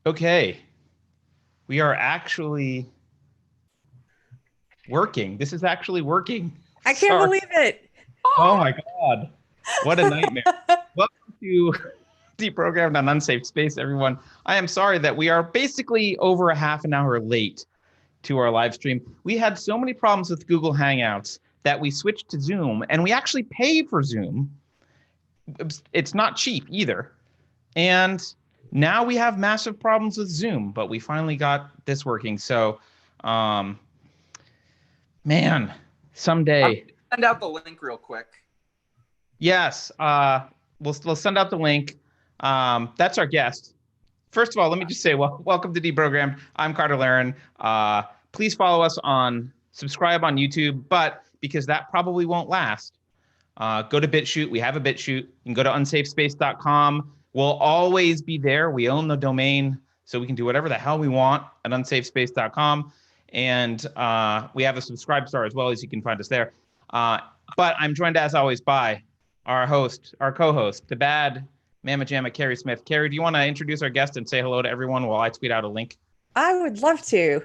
Okay, we are actually working. This is actually working. I can't Sorry. believe it. Oh my God. What a nightmare. Welcome to Deprogrammed on Unsafe Space, everyone. I am sorry that we are basically over a half an hour late to our live stream. We had so many problems with Google Hangouts that we switched to Zoom, and we actually pay for Zoom. It's not cheap either. And now we have massive problems with Zoom, but we finally got this working. So, um, man, I'm someday. gonna send out the link real quick. Yes, we'll send out the link. That's our guest. First of all, let me just say, welcome to Deprogrammed. I'm Carter Laren. Please follow us subscribe on YouTube, but because that probably won't last, go to BitChute. We have a BitChute. You can go to unsafespace.com. We'll always be there. We own the domain, so we can do whatever the hell we want at unsafespace.com. And we have a subscribe star as well, as you can find us there. But I'm joined, as always, by our co-host, the bad Mamma Jamma, Keri Smith. Keri, do you want to introduce our guest and say hello to everyone while I tweet out a link? I would love to.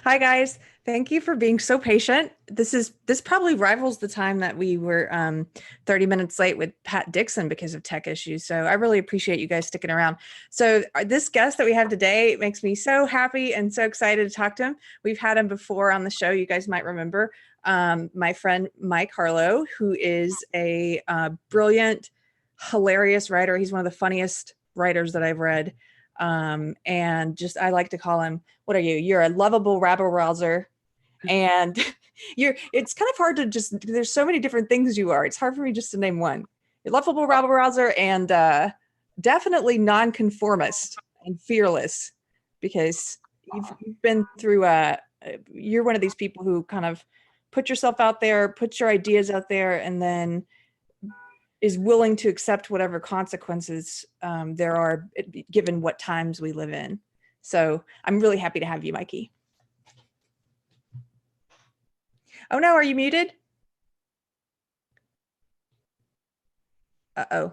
Hi, guys. Thank you for being so patient. This probably rivals the time that we were 30 minutes late with Pat Dixon because of tech issues. So I really appreciate you guys sticking around. So this guest that we have today makes me so happy and so excited to talk to him. We've had him before on the show. You guys might remember my friend Mike Harlow, who is a brilliant, hilarious writer. He's one of the funniest writers that I've read. And just, I like to call him, what are you? You're a lovable rabble rouser. And it's kind of hard to there's so many different things you are. It's hard for me just to name one. You're lovable rabble rouser and definitely nonconformist and fearless, because you've been through you're one of these people who kind of put yourself out there, put your ideas out there, and then is willing to accept whatever consequences there are given what times we live in. So I'm really happy to have you, Mikey. Oh no, are you muted? Uh-oh.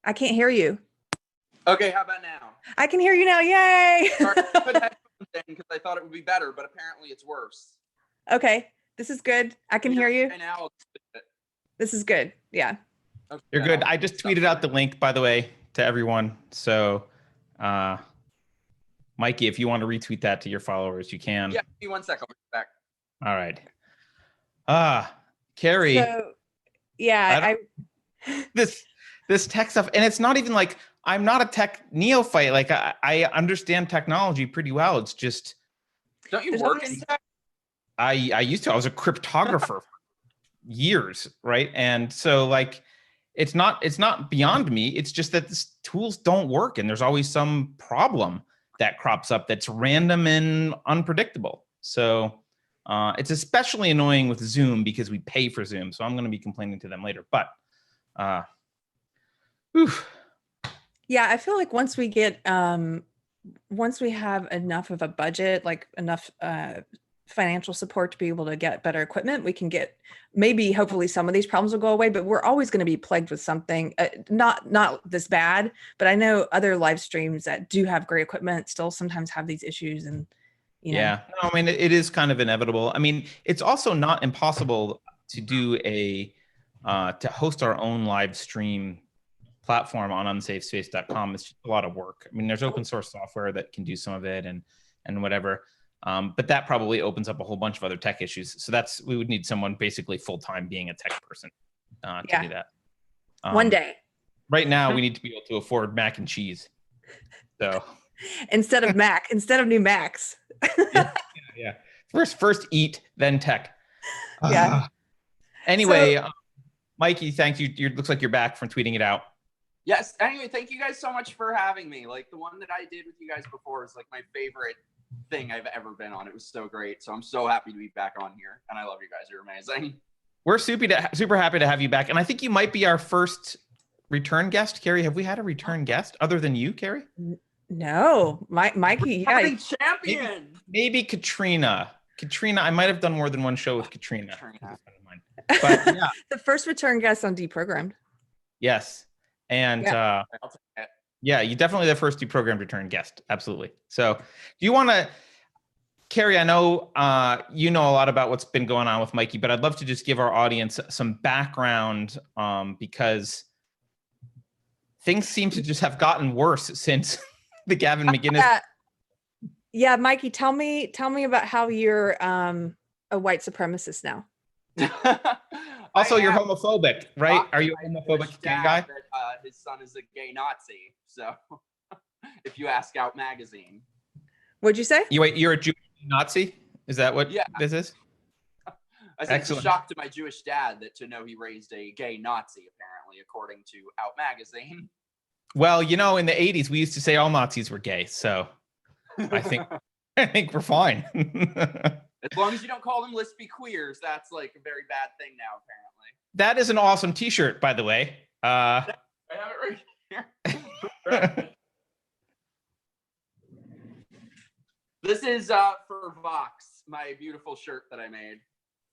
I can't hear you. Okay, how about now? I can hear you now, yay! Sorry, I put headphones in because I thought it would be better, but apparently it's worse. Okay, this is good. I can hear you. And now this is good, yeah. Okay, You're good. I just tweeted out the link, by the way, to everyone. So, Mikey, if you want to retweet that to your followers, you can. Yeah, give me 1 second. I'll be back. All right. Keri. So, yeah, this tech stuff, and it's not even like I'm not a tech neophyte. Like I understand technology pretty well. It's just, don't you work in tech? I used to. I was a cryptographer for years, right? And so like it's not beyond me. It's just that these tools don't work, and there's always some problem that crops up that's random and unpredictable. So it's especially annoying with Zoom because we pay for Zoom. So I'm going to be complaining to them later. But yeah, I feel like once we have enough of a budget, like enough financial support to be able to get better equipment, we can get, maybe hopefully some of these problems will go away, but we're always going to be plagued with something, not this bad, but I know other live streams that do have great equipment still sometimes have these issues. And yeah, no, I mean, it is kind of inevitable. I mean, it's also not impossible to do to host our own live stream platform on unsafespace.com. It's just a lot of work. I mean, there's open source software that can do some of it and whatever. But that probably opens up a whole bunch of other tech issues. So we would need someone basically full-time being a tech person to do that. One day. Right now, we need to be able to afford mac and cheese. So instead of new Macs. yeah. First eat, then tech. Yeah. Anyway, Mikey, thank you. It looks like you're back from tweeting it out. Yes. Anyway, thank you guys so much for having me. Like the one that I did with you guys before is like my favorite thing I've ever been on. It was so great. So I'm so happy to be back on here, and I love you guys. You're amazing. We're super happy to have you back, and I think you might be our first return guest. Keri, have we had a return guest other than you, Keri? No, Mikey. Yeah, champion. Maybe Katrina. I might have done more than one show with Katrina. But yeah, the first return guest on Deprogrammed. Yes, and Yeah, you definitely the first Deprogrammed return guest. Absolutely. So do you want to, Keri, I know you know a lot about what's been going on with Mikey, but I'd love to just give our audience some background because things seem to just have gotten worse since the Gavin McInnes. Yeah, Mikey, tell me about how you're a white supremacist now. Also, you're homophobic, right? Are you a homophobic gay guy? That, his son is a gay Nazi. So if you ask Out Magazine. What'd you say? You're a Jewish Nazi? Is that what this is? I said it's a shock to my Jewish dad to know he raised a gay Nazi, apparently, according to Out Magazine. Well, you know, in the 80s, we used to say all Nazis were gay. So I think we're fine. As long as you don't call them lispy queers, that's like a very bad thing now, apparently. That is an awesome t-shirt, by the way. I have it right here. This is for Vox, my beautiful shirt that I made.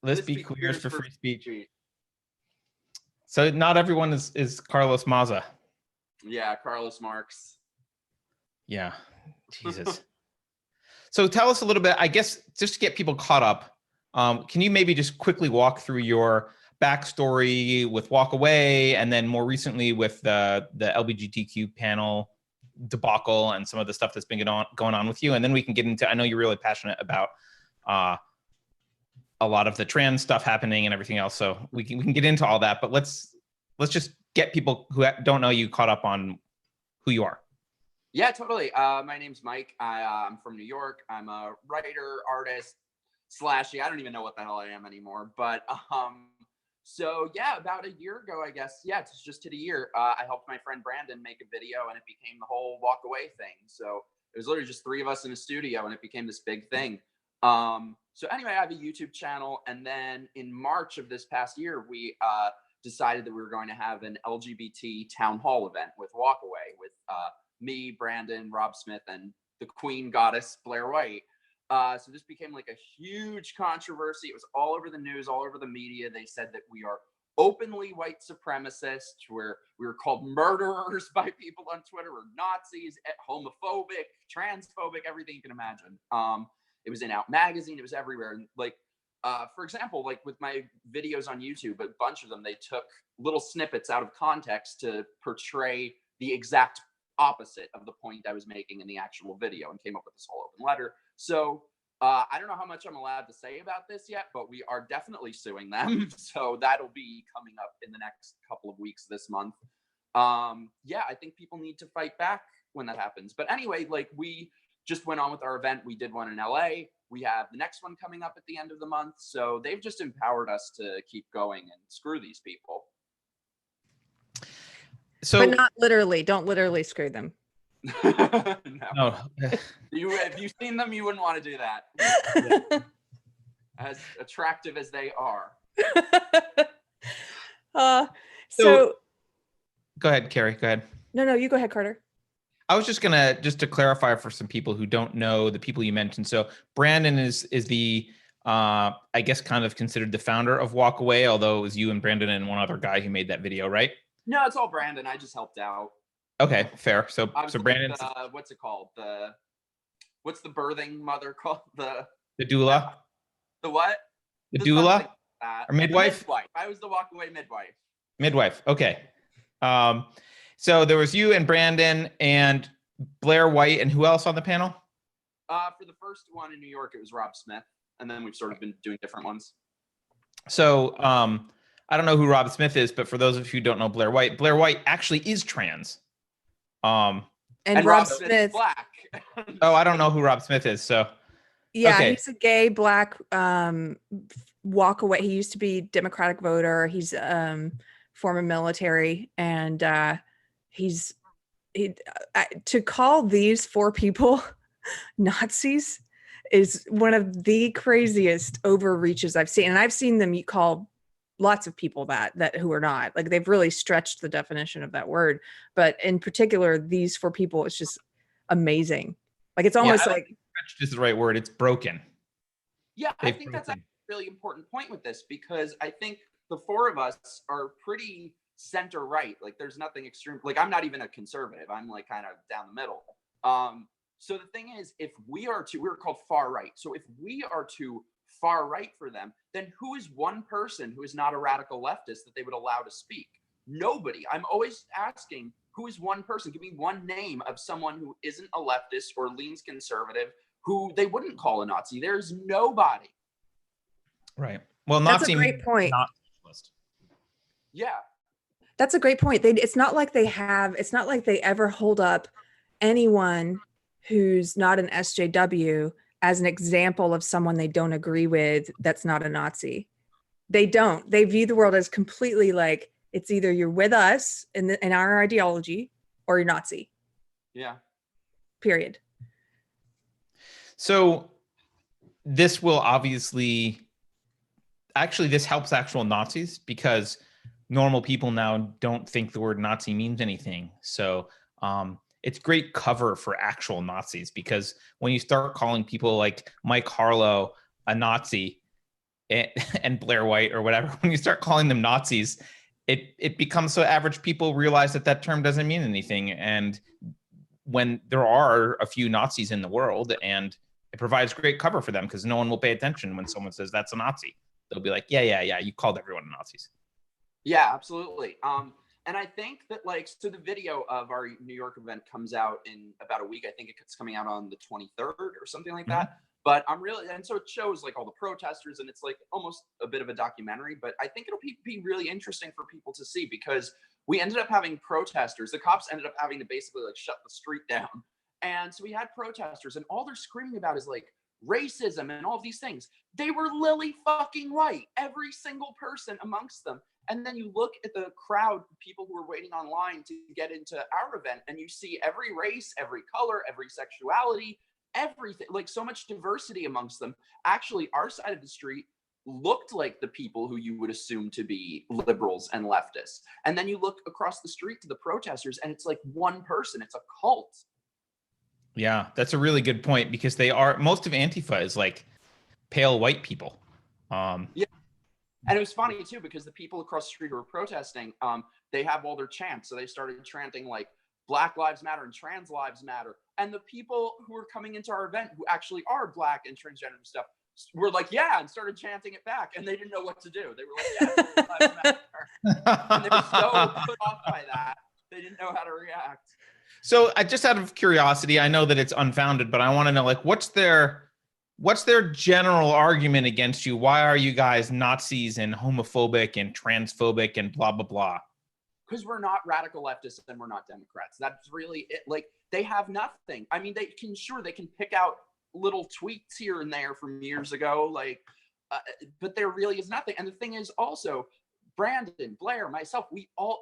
Lispy queers for free speech. So not everyone is Carlos Maza. Yeah, Carlos Marx. Yeah, Jesus. So tell us a little bit, I guess, just to get people caught up, can you maybe just quickly walk through your backstory with Walk Away and then more recently with the LGBTQ panel debacle and some of the stuff that's been going on with you? And then we can get into, I know you're really passionate about a lot of the trans stuff happening and everything else. So we can get into all that, but let's just get people who don't know you caught up on who you are. Yeah, totally. My name's Mike. I'm from New York. I'm a writer, artist, I don't even know what the hell I am anymore. But so yeah, about a year ago, I guess. Yeah, it's just hit a year. I helped my friend Brandon make a video, and it became the whole Walk Away thing. So it was literally just 3 of us in a studio, and it became this big thing. So anyway, I have a YouTube channel, and then in March of this past year, we decided that we were going to have an LGBT town hall event with Walk Away with me, Brandon, Rob Smith, and the queen goddess Blair White. So this became like a huge controversy. It was all over the news, all over the media. They said that we are openly white supremacists, where we were called murderers by people on Twitter, or Nazis, homophobic, transphobic, everything you can imagine. It was in Out Magazine. It was everywhere. And like, for example, like with my videos on YouTube, a bunch of them, they took little snippets out of context to portray the exact opposite of the point I was making in the actual video, and came up with this whole open letter. So I don't know how much I'm allowed to say about this yet, but we are definitely suing them. So that'll be coming up in the next couple of weeks this month. Yeah, I think people need to fight back when that happens. But anyway, like, we just went on with our event. We did one in LA. We have the next one coming up at the end of the month. So they've just empowered us to keep going and screw these people. So, but not literally. Don't literally screw them. No. If you've seen them, you wouldn't want to do that. Yeah. As attractive as they are. So go ahead, Keri. Go ahead. No, you go ahead, Carter. I was just to clarify for some people who don't know the people you mentioned. So Brandon is the I guess kind of considered the founder of Walk Away, although it was you and Brandon and one other guy who made that video, right? No, it's all Brandon. I just helped out. Okay, fair. So Brandon, what's it called? What's the birthing mother called? The doula. The what? The doula or midwife? Midwife. I was the Walk Away midwife. Midwife. Okay. So there was you and Brandon and Blair White, and who else on the panel? For the first one in New York, it was Rob Smith, and then we've sort of been doing different ones. So I don't know who Rob Smith is, but for those of you who don't know Blair White actually is trans. And Rob Smith is black. Oh, I don't know who Rob Smith is. So yeah, okay. He's a gay black Walk Away. He used to be Democratic voter. He's former military, and to call these 4 people Nazis is one of the craziest overreaches I've seen. And I've seen them call lots of people that who are not. Like, they've really stretched the definition of that word. But in particular, these 4 people, it's just amazing. Like, it's almost like stretched is the right word. It's broken. Yeah, I think that's a really important point with this, because I think the 4 of us are pretty center right. Like there's nothing extreme. Like I'm not even a conservative. I'm like kind of down the middle. So the thing is, if we're called far right. So if we are too far right for them, then who is one person who is not a radical leftist that they would allow to speak? Nobody. I'm always asking, who is one person? Give me one name of someone who isn't a leftist or leans conservative who they wouldn't call a Nazi. There's nobody. Right. Well, That's Nazi a great point. Not socialist. Yeah. That's a great point. It's not like they ever hold up anyone who's not an SJW as an example of someone they don't agree with that's not a Nazi. They don't. They view the world as completely like, it's either you're with us in our ideology or you're Nazi. Yeah. Period. So this will obviously, actually, this helps actual Nazis because normal people now don't think the word Nazi means anything. So it's great cover for actual Nazis, because when you start calling people like Mike Harlow a Nazi and Blair White or whatever, when you start calling them Nazis, it becomes so average people realize that that term doesn't mean anything. And when there are a few Nazis in the world, and it provides great cover for them because no one will pay attention when someone says that's a Nazi. They'll be like, yeah, you called everyone Nazis. Yeah, absolutely. And I think that like, so the video of our New York event comes out in about a week. I think it's coming out on the 23rd or something like that. But and so it shows like all the protesters, and it's like almost a bit of a documentary, but I think it'll be really interesting for people to see, because we ended up having protesters. The cops ended up having to basically like shut the street down. And so we had protesters, and all they're screaming about is like racism and all of these things. They were lily fucking white, every single person amongst them. And then you look at the crowd, people who are waiting online to get into our event, and you see every race, every color, every sexuality, everything, like so much diversity amongst them. Actually, our side of the street looked like the people who you would assume to be liberals and leftists. And then you look across the street to the protesters, and it's like one person, it's a cult. Yeah, that's a really good point, because most of Antifa is like pale white people. Yeah. And it was funny too, because the people across the street who were protesting, they have all their chants. So they started chanting like Black Lives Matter and Trans Lives Matter. And the people who were coming into our event, who actually are Black and transgender and stuff, were like, yeah, and started chanting it back. And they didn't know what to do. They were like, yeah, Black Lives Matter. And they were so put off by that, they didn't know how to react. So just out of curiosity, I know that it's unfounded, but I want to know, like, what's their general argument against you? Why are you guys Nazis and homophobic and transphobic and blah, blah, blah? Because we're not radical leftists and we're not Democrats. That's really it. Like, they have nothing. I mean, they can pick out little tweets here and there from years ago, like, but there really is nothing. And the thing is also, Brandon, Blair, myself,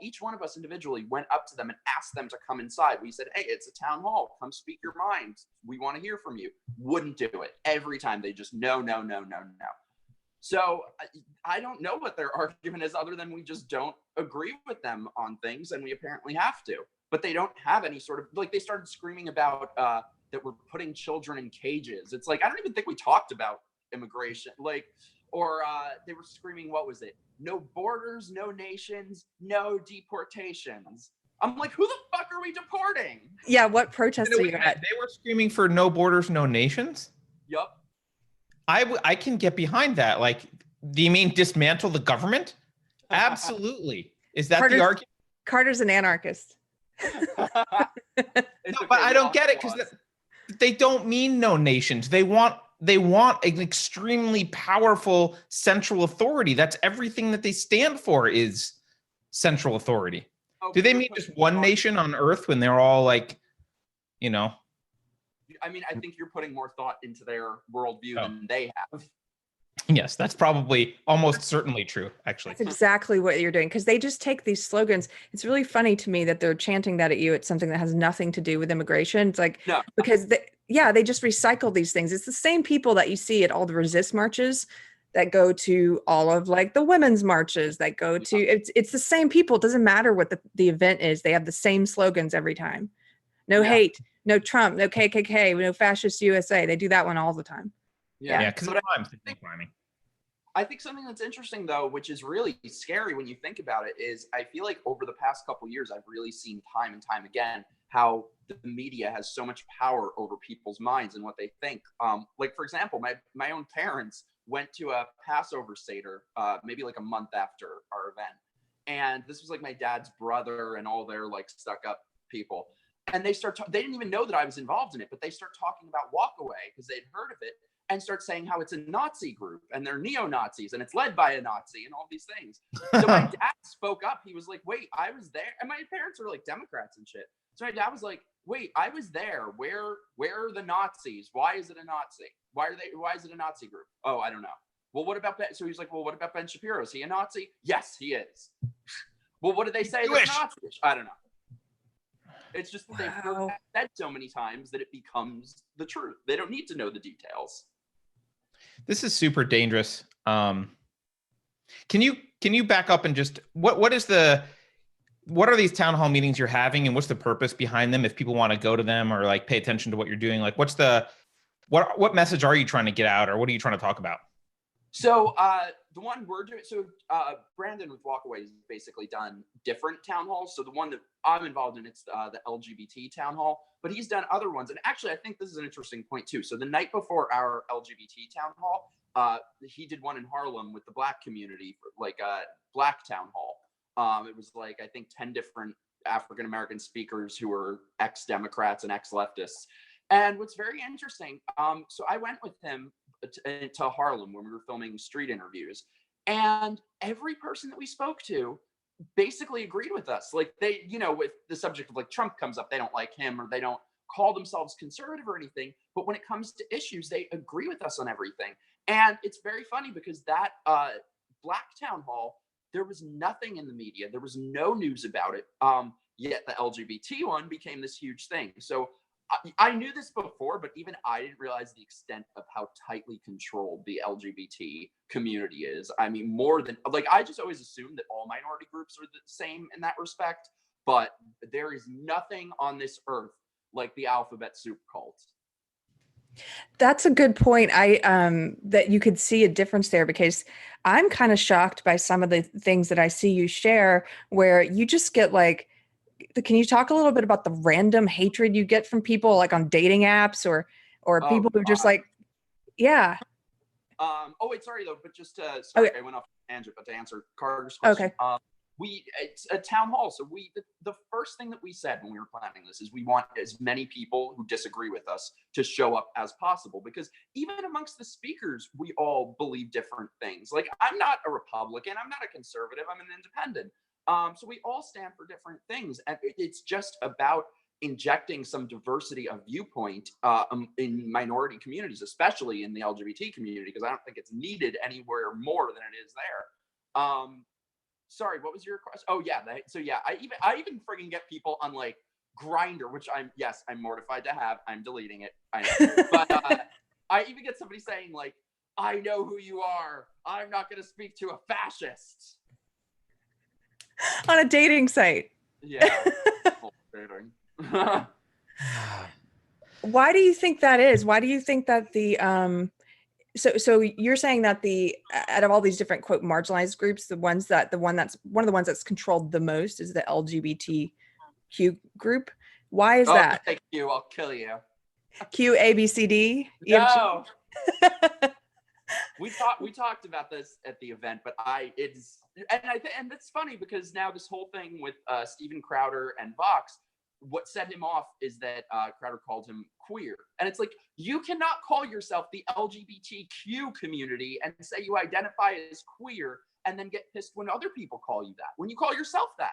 each one of us individually went up to them and asked them to come inside. We said, hey, it's a town hall. Come speak your mind. We want to hear from you. Wouldn't do it. Every time they just no. So I don't know what their argument is, other than we just don't agree with them on things, and we apparently have to. But they don't have any sort of, like, they started screaming about that we're putting children in cages. It's like, I don't even think we talked about immigration. Like, or they were screaming, what was it? No borders, no nations, no deportations. I'm like, who the fuck are we deporting? Yeah, what protests are you at? They were screaming for no borders, no nations? Yup. I can get behind that. Like, do you mean dismantle the government? Absolutely. Is that the argument? Carter's an anarchist. No, but I don't get it, because they don't mean no nations. They want an extremely powerful central authority. That's everything that they stand for, is central authority. Oh, do they mean just one nation on Earth when they're all like, you know? I mean, I think you're putting more thought into their worldview than they have. Yes, that's probably almost certainly true, actually. That's exactly what you're doing, because they just take these slogans. It's really funny to me that they're chanting that at you. It's something that has nothing to do with immigration. It's like, no. Because they just recycle these things. It's the same people that you see at all the resist marches that go to all of like the women's marches that go to, it's the same people. It doesn't matter what the event is. They have the same slogans every time. No hate, no Trump, no KKK, no fascist USA. They do that one all the time. Yeah, because it rhymes. I think something that's interesting, though, which is really scary when you think about it, is I feel like over the past couple of years, I've really seen time and time again how the media has so much power over people's minds and what they think. Like, for example, my own parents went to a Passover Seder maybe like a month after our event. And this was like my dad's brother and all their like stuck up people. And they didn't even know that I was involved in it, but they start talking about Walkaway because they'd heard of it, and start saying how it's a Nazi group and they're neo-Nazis and it's led by a Nazi and all these things. So my dad spoke up. He was like, wait, I was there. And my parents were like Democrats and shit. So my dad was like, wait, I was there. Where are the Nazis? Why is it a Nazi? Why is it a Nazi group? Oh, I don't know. Well, what about Ben? So he's like, well, what about Ben Shapiro? Is he a Nazi? Yes, he is. Well, what did they say? That's Nazi-ish? I don't know. It's just that they've heard that said so many times that it becomes the truth. They don't need to know the details. This is super dangerous. Can you back up and just what are these town hall meetings you're having, and what's the purpose behind them if people want to go to them or like pay attention to what you're doing? Like what message are you trying to get out, or what are you trying to talk about? So the one we're doing, Brandon with Walkaway has basically done different town halls. So the one that I'm involved in, it's the LGBT town hall, but he's done other ones. And actually, I think this is an interesting point too. So the night before our LGBT town hall, he did one in Harlem with the Black community, like a Black town hall. It was like, I think 10 different African-American speakers who were ex-Democrats and ex-leftists. And what's very interesting, so I went with him to Harlem when we were filming street interviews, and every person that we spoke to basically agreed with us. Like they, with the subject of like Trump comes up, they don't like him or they don't call themselves conservative or anything. But when it comes to issues, they agree with us on everything. And it's very funny because that Black town hall, there was nothing in the media. There was no news about it. Yet the LGBT one became this huge thing. So I knew this before, but even I didn't realize the extent of how tightly controlled the LGBT community is. I mean, more than like, I just always assumed that all minority groups are the same in that respect, but there is nothing on this earth like the alphabet soup cult. That's a good point. That you could see a difference there, because I'm kind of shocked by some of the things that I see you share where you just get like, can you talk a little bit about the random hatred you get from people like on dating apps or people who just like, yeah. Oh wait, sorry though, but just sorry, I went off tangent, but to answer Carter's question, okay. It's a town hall. So the first thing that we said when we were planning this is we want as many people who disagree with us to show up as possible, because even amongst the speakers, we all believe different things. Like I'm not a Republican, I'm not a conservative, I'm an independent. So we all stand for different things, and it's just about injecting some diversity of viewpoint in minority communities, especially in the LGBT community, because I don't think it's needed anywhere more than it is there. Sorry, what was your question? Oh yeah, I even friggin' get people on like Grindr, which I'm mortified to have. I'm deleting it. I know, but I even get somebody saying like, "I know who you are. I'm not going to speak to a fascist." On a dating site. Yeah. Why do you think that is? Why do you think that the so you're saying that out of all these different quote marginalized groups, one of the ones that's controlled the most is the LGBTQ group? Why is that? Thank you. I'll kill you. Q A B C D. No. We talked about this at the event, but and it's funny because now this whole thing with Steven Crowder and Vox, what set him off is that Crowder called him queer, and it's like, you cannot call yourself the LGBTQ community and say you identify as queer and then get pissed when other people call you that, when you call yourself that.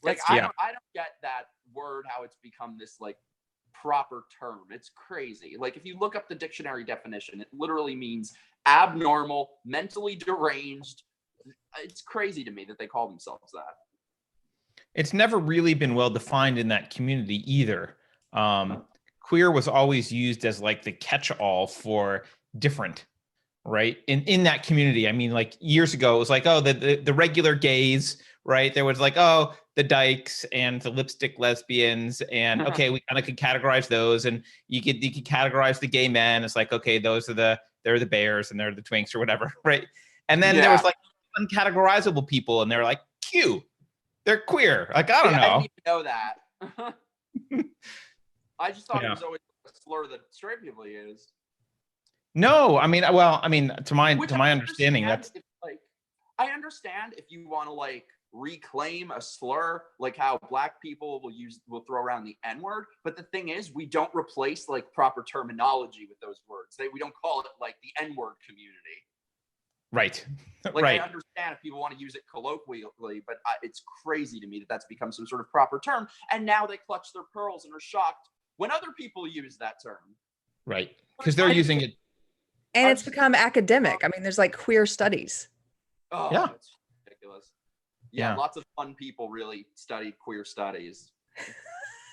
Like I don't get that word, how it's become this like proper term. It's crazy. Like if you look up the dictionary definition, it literally means abnormal, mentally deranged. It's crazy to me that they call themselves that. It's never really been well defined in that community either. Queer was always used as like the catch-all for different, right? In that community. I mean, like years ago, it was like, oh, the regular gays, right? There was like, oh, the dykes and the lipstick lesbians, and okay, we kind of could categorize those, and you could categorize the gay men. It's like, okay, those are the they're the bears and they're the twinks or whatever, right? And then there was like uncategorizable people, and they're like Q, they're queer. Like I don't know. I didn't even know that. I just thought it was always a slur that straight people use. No, I mean, well, I mean, to my understanding, that's like, I understand if you want to like reclaim a slur, like how black people will throw around the N-word, but the thing is, we don't replace like proper terminology with those words. We don't call it like the N-word community. Right. Like right. I understand if people want to use it colloquially, but it's crazy to me that that's become some sort of proper term, and now they clutch their pearls and are shocked when other people use that term. Right, because they're using it. And it's become academic. I mean, there's like queer studies. Oh, yeah, it's ridiculous. Yeah, lots of fun people really studied queer studies.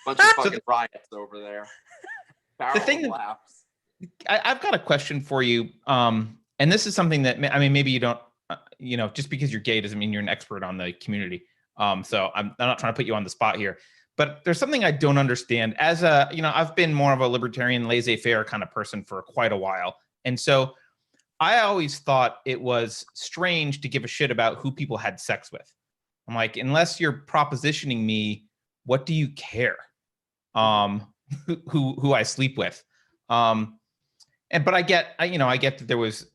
Bunch of fucking riots over there. The thing laughs. I've got a question for you, and this is something that I mean, maybe you don't, just because you're gay doesn't mean you're an expert on the community. So I'm not trying to put you on the spot here, but there's something I don't understand. As I've been more of a libertarian, laissez-faire kind of person for quite a while. And so I always thought it was strange to give a shit about who people had sex with. I'm like, unless you're propositioning me, what do you care? Who I sleep with. But I get that there was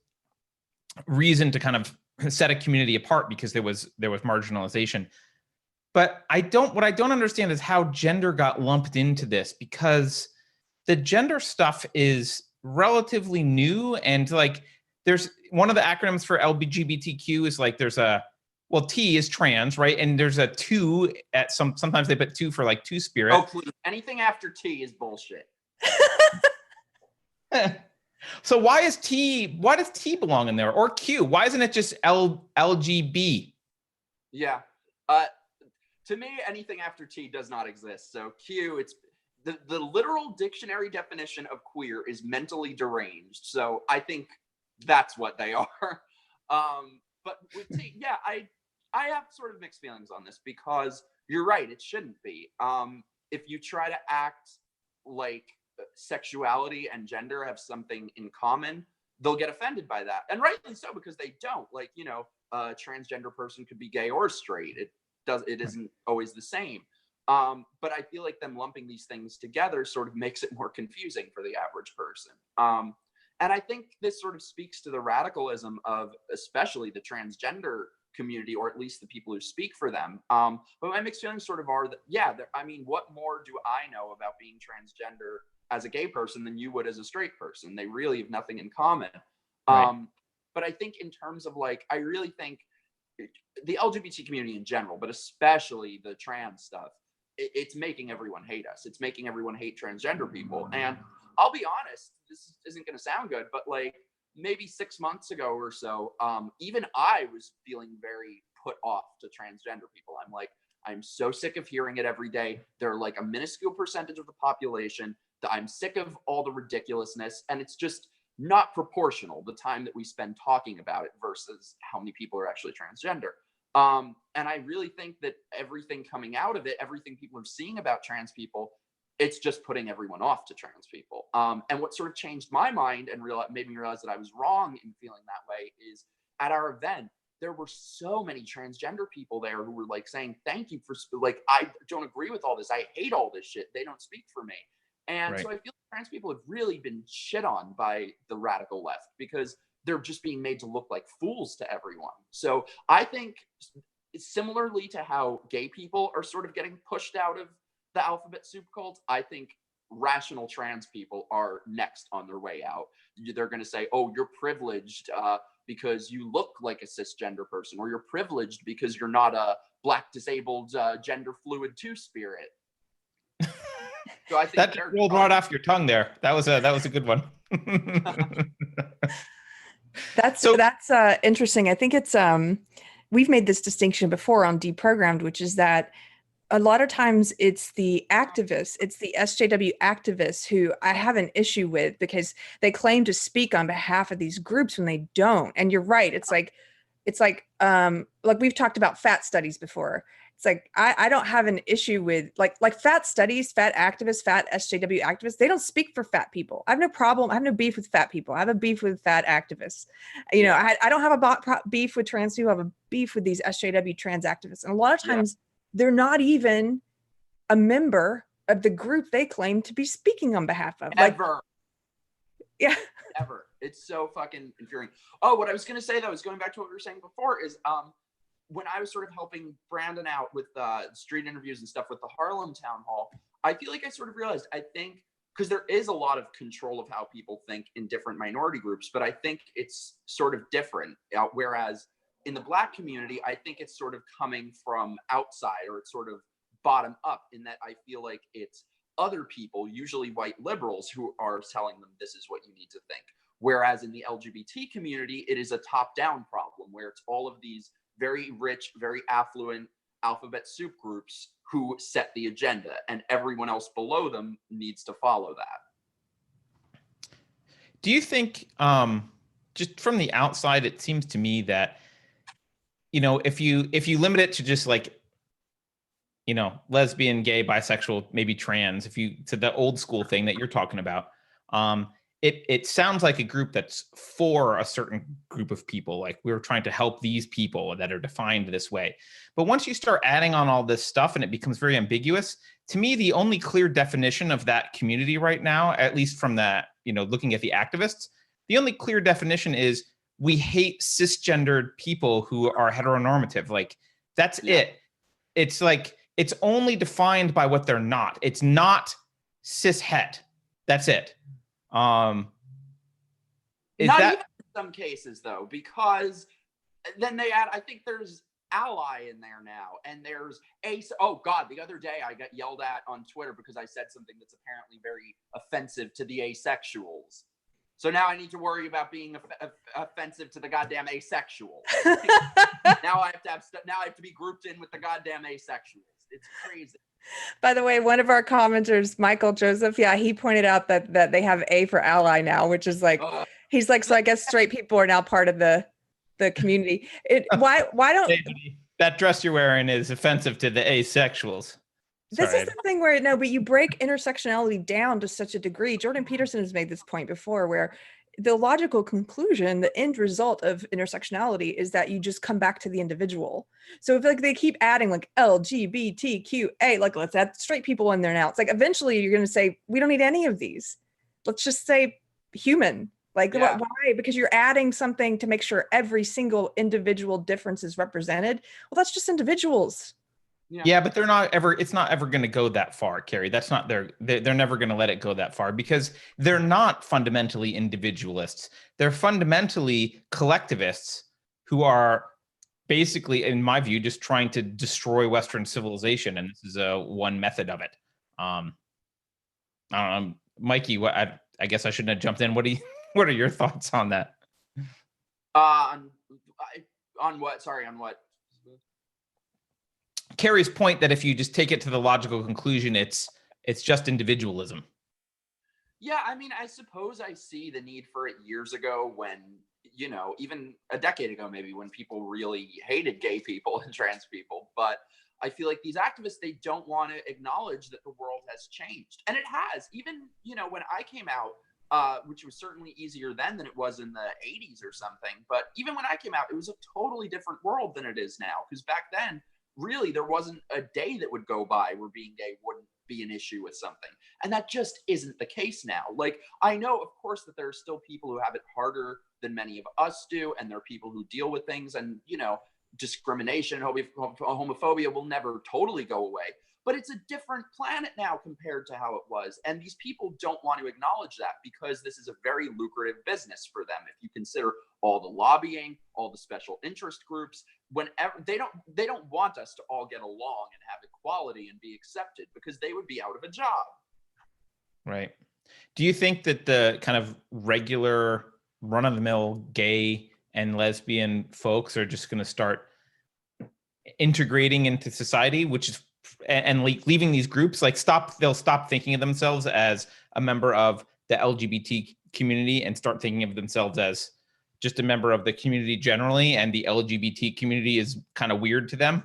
reason to kind of set a community apart because there was marginalization. But what I don't understand is how gender got lumped into this, because the gender stuff is relatively new, and like there's one of the acronyms for LGBTQ is like T is trans, right? And there's a 2 at sometimes they put 2 for like two-spirit. Oh, please. Anything after T is bullshit. So why does T belong in there, or Q? Why isn't it just LGB? Yeah. To me, anything after T does not exist. So Q, it's the literal dictionary definition of queer is mentally deranged. So I think that's what they are. But with T, yeah, I have sort of mixed feelings on this, because you're right, it shouldn't be. If you try to act like sexuality and gender have something in common, they'll get offended by that, and rightly so, because they don't. Like, a transgender person could be gay or straight. It isn't always the same. But I feel like them lumping these things together sort of makes it more confusing for the average person. And I think this sort of speaks to the radicalism of especially the transgender community, or at least the people who speak for them. But my mixed feelings sort of are that, I mean, what more do I know about being transgender as a gay person than you would as a straight person? They really have nothing in common. Right. But I think in terms of like, I really think the LGBT community in general, but especially the trans stuff, it's making everyone hate us. It's making everyone hate transgender people. And I'll be honest, this isn't going to sound good, but like maybe 6 months ago or so, even I was feeling very put off to transgender people. I'm like, I'm so sick of hearing it every day. They're like a minuscule percentage of the population. I'm sick of all the ridiculousness, and it's just not proportional, the time that we spend talking about it versus how many people are actually transgender. And I really think that everything coming out of it, everything people are seeing about trans people, it's just putting everyone off to trans people. And what sort of changed my mind and made me realize that I was wrong in feeling that way is at our event, there were so many transgender people there who were like saying, thank you for, like, I don't agree with all this. I hate all this shit. They don't speak for me. And so I feel like trans people have really been shit on by the radical left because they're just being made to look like fools to everyone. So I think similarly to how gay people are sort of getting pushed out of the alphabet soup cult, I think rational trans people are next on their way out. They're going to say, oh, you're privileged because you look like a cisgender person, or you're privileged because you're not a black disabled gender fluid two-spirit. So I think that rolled right off your tongue there. That was a good one. That's interesting. I think it's we've made this distinction before on Deprogrammed, which is that a lot of times it's the activists, it's the SJW activists who I have an issue with because they claim to speak on behalf of these groups when they don't. And you're right. It's like it's like we've talked about fat studies before. It's like I don't have an issue with like fat studies, fat activists, fat SJW activists. They don't speak for fat people. I have no problem. I have no beef with fat people. I have a beef with fat activists. You know, I don't have a beef with trans people. I have a beef with these SJW trans activists. And a lot of times they're not even a member of the group they claim to be speaking on behalf of. Ever. Yeah. Ever. It's so fucking infuriating. Oh, what I was gonna say though is going back to what we were saying before is when I was sort of helping Brandon out with street interviews and stuff with the Harlem Town Hall, I feel like I sort of realized, I think, because there is a lot of control of how people think in different minority groups, but I think it's sort of different. Whereas in the Black community, I think it's sort of coming from outside, or it's sort of bottom up, in that I feel like it's other people, usually white liberals, who are telling them this is what you need to think. Whereas in the LGBT community, it is a top-down problem where it's all of these very rich, very affluent alphabet soup groups who set the agenda, and everyone else below them needs to follow that. Do you think, just from the outside, it seems to me that, you know, if you limit it to just like, you know, lesbian, gay, bisexual, maybe trans, to the old school thing that you're talking about, it sounds like a group that's for a certain group of people. Like, we're trying to help these people that are defined this way. But once you start adding on all this stuff and it becomes very ambiguous, to me, the only clear definition of that community right now, at least from that, you know, looking at the activists, the only clear definition is we hate cisgendered people who are heteronormative. Like, that's it. It's like, it's only defined by what they're not. It's not cishet. That's it. Not even in some cases though, because then they add, I think there's ally in there now, and there's oh god, the other day I got yelled at on Twitter because I said something that's apparently very offensive to the asexuals. So now I need to worry about being offensive to the goddamn asexuals. now I have to be grouped in with the goddamn asexuals. It's crazy. By the way, one of our commenters, Michael Joseph, he pointed out that they have A for ally now, which is like, he's like, so I guess straight people are now part of the community. Why don't that dress you're wearing is offensive to the asexuals? This is the thing where, no, but you break intersectionality down to such a degree. Jordan Peterson has made this point before, where the logical conclusion, the end result of intersectionality is that you just come back to the individual. So if like they keep adding like LGBTQA, like let's add straight people in there now. It's like eventually you're going to say, we don't need any of these. Let's just say human. Like why? Because you're adding something to make sure every single individual difference is represented. Well, that's just individuals. Yeah, but it's not ever going to go that far, Keri. That's not they're never going to let it go that far, because they're not fundamentally individualists. They're fundamentally collectivists who are basically, in my view, just trying to destroy Western civilization. And this is one method of it. I don't know, Mikey, I guess I shouldn't have jumped in. What are your thoughts on that? On what? Sorry, on what? Keri's point that if you just take it to the logical conclusion, it's just individualism. Yeah, I mean, I suppose I see the need for it years ago when, you know, even a decade ago, maybe, when people really hated gay people and trans people. But I feel like these activists, they don't want to acknowledge that the world has changed. And it has. Even, you know, when I came out, which was certainly easier then than it was in the 80s or something. But even when I came out, it was a totally different world than it is now. Because back then, really, there wasn't a day that would go by where being gay wouldn't be an issue with something. And that just isn't the case now. Like, I know, of course, that there are still people who have it harder than many of us do. And there are people who deal with things, and, you know, discrimination, homophobia will never totally go away. But it's a different planet now compared to how it was. And these people don't want to acknowledge that, because this is a very lucrative business for them. If you consider all the lobbying, all the special interest groups, whenever they don't want us to all get along and have equality and be accepted, because they would be out of a job. Right. Do you think that the kind of regular run-of-the-mill gay and lesbian folks are just going to start integrating into society, which is and leaving these groups, like they'll stop thinking of themselves as a member of the LGBT community and start thinking of themselves as just a member of the community generally, and the LGBT community is kind of weird to them?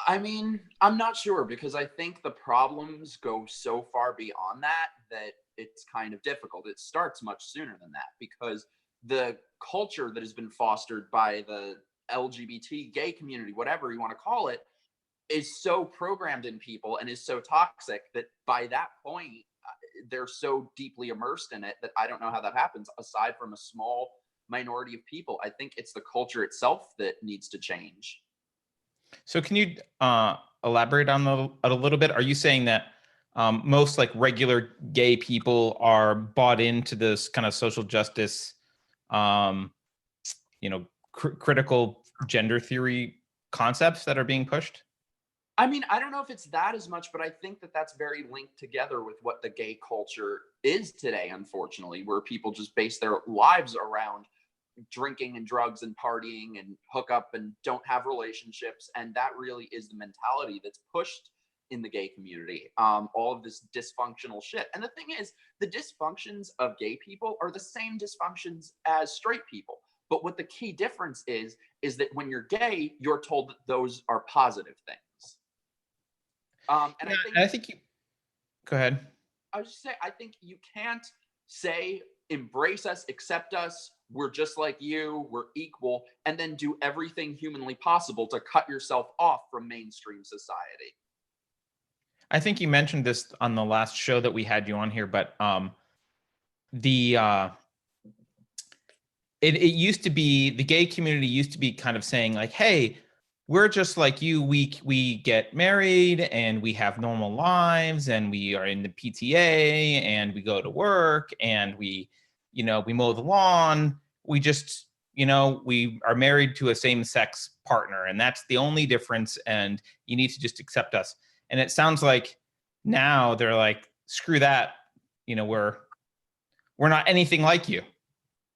I mean, I'm not sure, because I think the problems go so far beyond that it's kind of difficult. It starts much sooner than that, because the culture that has been fostered by the LGBT gay community, whatever you want to call it, is so programmed in people and is so toxic that by that point, they're so deeply immersed in it that I don't know how that happens aside from a small minority of people. I think it's the culture itself that needs to change. So can you elaborate on that a little bit? Are you saying that most like regular gay people are bought into this kind of social justice, critical gender theory concepts that are being pushed? I mean, I don't know if it's that as much, but I think that that's very linked together with what the gay culture is today, unfortunately, where people just base their lives around drinking and drugs and partying and hook up and don't have relationships. And that really is the mentality that's pushed in the gay community. All of this dysfunctional shit. And the thing is, the dysfunctions of gay people are the same dysfunctions as straight people. But what the key difference is that when you're gay, you're told that those are positive things. I think you go ahead. I was just saying, I think you can't say embrace us, accept us, we're just like you, we're equal, and then do everything humanly possible to cut yourself off from mainstream society. I think you mentioned this on the last show that we had you on here, but it used to be, the gay community used to be kind of saying like, hey, we're just like you. We get married and we have normal lives and we are in the PTA and we go to work and we mow the lawn. We just, we are married to a same-sex partner, and that's the only difference. And you need to just accept us. And it sounds like now they're like, screw that. We're not anything like you.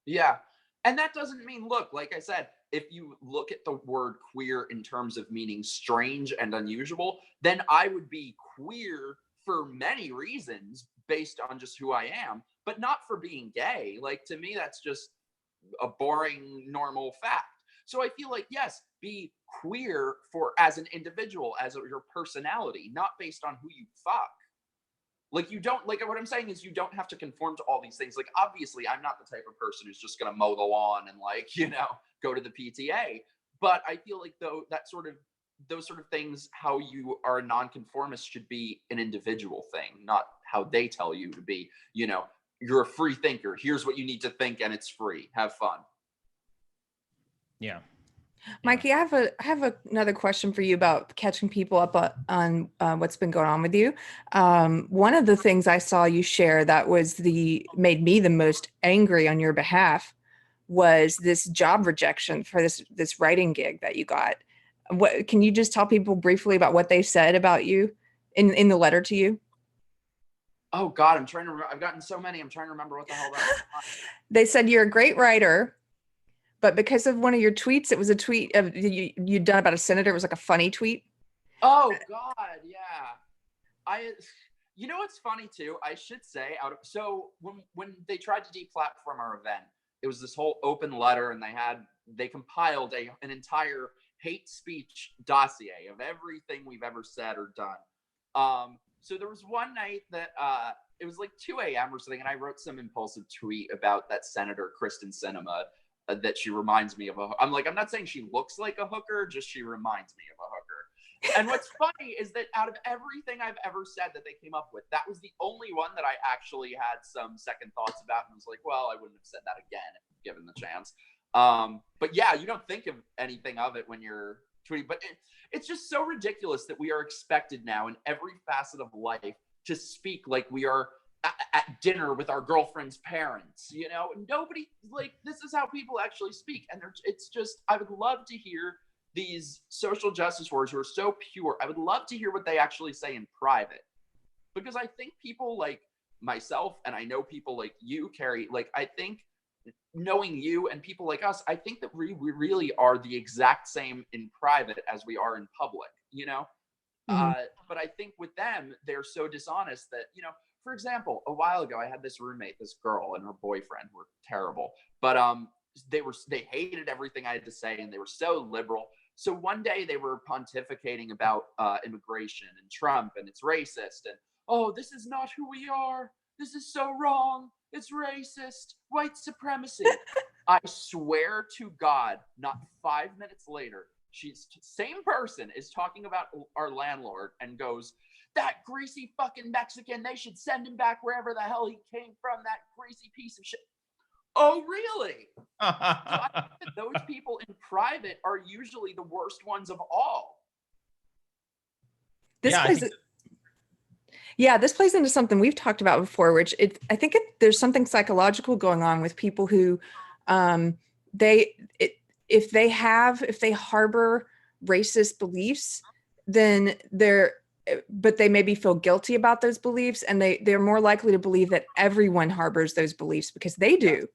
Yeah. And that doesn't mean, look, like I said, if you look at the word queer in terms of meaning strange and unusual, then I would be queer for many reasons based on just who I am, but not for being gay. Like, to me, that's just a boring, normal fact. So I feel like, yes, be queer as an individual, as your personality, not based on who you fuck. Like, you don't, like, what I'm saying is you don't have to conform to all these things. Like, obviously, I'm not the type of person who's just going to mow the lawn and, like, go to the PTA. But I feel like, though, those sort of things, how you are a nonconformist should be an individual thing, not how they tell you to be. You're a free thinker. Here's what you need to think, and it's free. Have fun. Yeah. Mikey, I have another question for you about catching people up on what's been going on with you. One of the things I saw you share that made me the most angry on your behalf was this job rejection for this writing gig that you got. What can you just tell people briefly about what they said about you in the letter to you? Oh God, I'm trying to remember. I've gotten so many. I'm trying to remember what the hell that was. They said you're a great writer, but because of one of your tweets, it was a tweet of you'd done about a senator. It was like a funny tweet. Oh God, yeah. You know what's funny too? I should say, so when they tried to deplatform our event, it was this whole open letter, and they compiled an entire hate speech dossier of everything we've ever said or done. So there was one night that it was like 2 a.m. or something, and I wrote some impulsive tweet about that Senator Kristen Sinema. That she reminds me of I'm not saying she looks like a hooker, just she reminds me of a hooker. And what's funny is that out of everything I've ever said that they came up with, that was the only one that I actually had some second thoughts about and was like, well, I wouldn't have said that again if given the chance. But yeah, you don't think of anything of it when you're tweeting, but it's just so ridiculous that we are expected now in every facet of life to speak like we are at dinner with our girlfriend's parents. Nobody, like, this is how people actually speak. And it's just, I would love to hear these social justice warriors who are so pure. I would love to hear what they actually say in private, because I think people like myself, and I know people like you, Keri, like, I think knowing you and people like us, I think that we really are the exact same in private as we are in public, Mm-hmm. But I think with them, they're so dishonest that, for example, a while ago, I had this roommate, this girl and her boyfriend were terrible, but they hated everything I had to say, and they were so liberal. So one day they were pontificating about immigration and Trump, and it's racist, and oh, this is not who we are. This is so wrong. It's racist, white supremacy. I swear to God, not 5 minutes later, she's same person is talking about our landlord and goes, that greasy fucking Mexican, they should send him back wherever the hell he came from, that greasy piece of shit. Oh, really? So I think that those people in private are usually the worst ones of all. This plays into something we've talked about before, which there's something psychological going on with people who if they harbor racist beliefs, then but they maybe feel guilty about those beliefs, and they're more likely to believe that everyone harbors those beliefs because they do.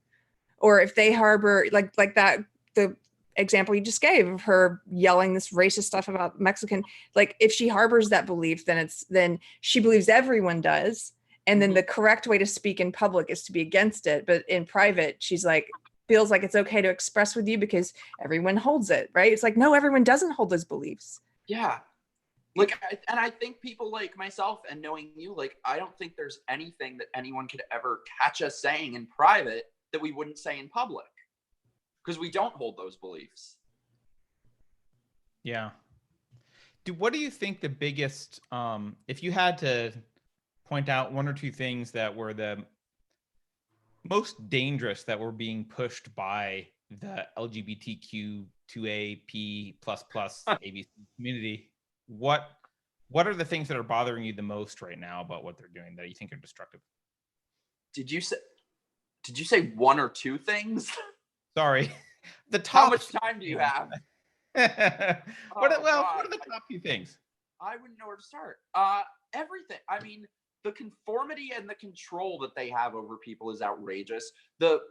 Or if they harbor like that, the example you just gave of her yelling this racist stuff about Mexican, like if she harbors that belief, then she believes everyone does. And then the correct way to speak in public is to be against it. But in private, she's like, feels like it's okay to express with you because everyone holds it, right? It's like, no, everyone doesn't hold those beliefs. Yeah. Like, and I think people like myself and knowing you, like, I don't think there's anything that anyone could ever catch us saying in private that we wouldn't say in public, because we don't hold those beliefs. Yeah. What do you think the biggest, if you had to point out one or two things that were the most dangerous that were being pushed by the LGBTQ 2AP plus ABC community, what are the things that are bothering you the most right now about what they're doing that you think are destructive? Did you say one or two things? Sorry. The top. How much time do you have? What are the top few things? I wouldn't know where to start. Everything. I mean, the conformity and the control that they have over people is outrageous.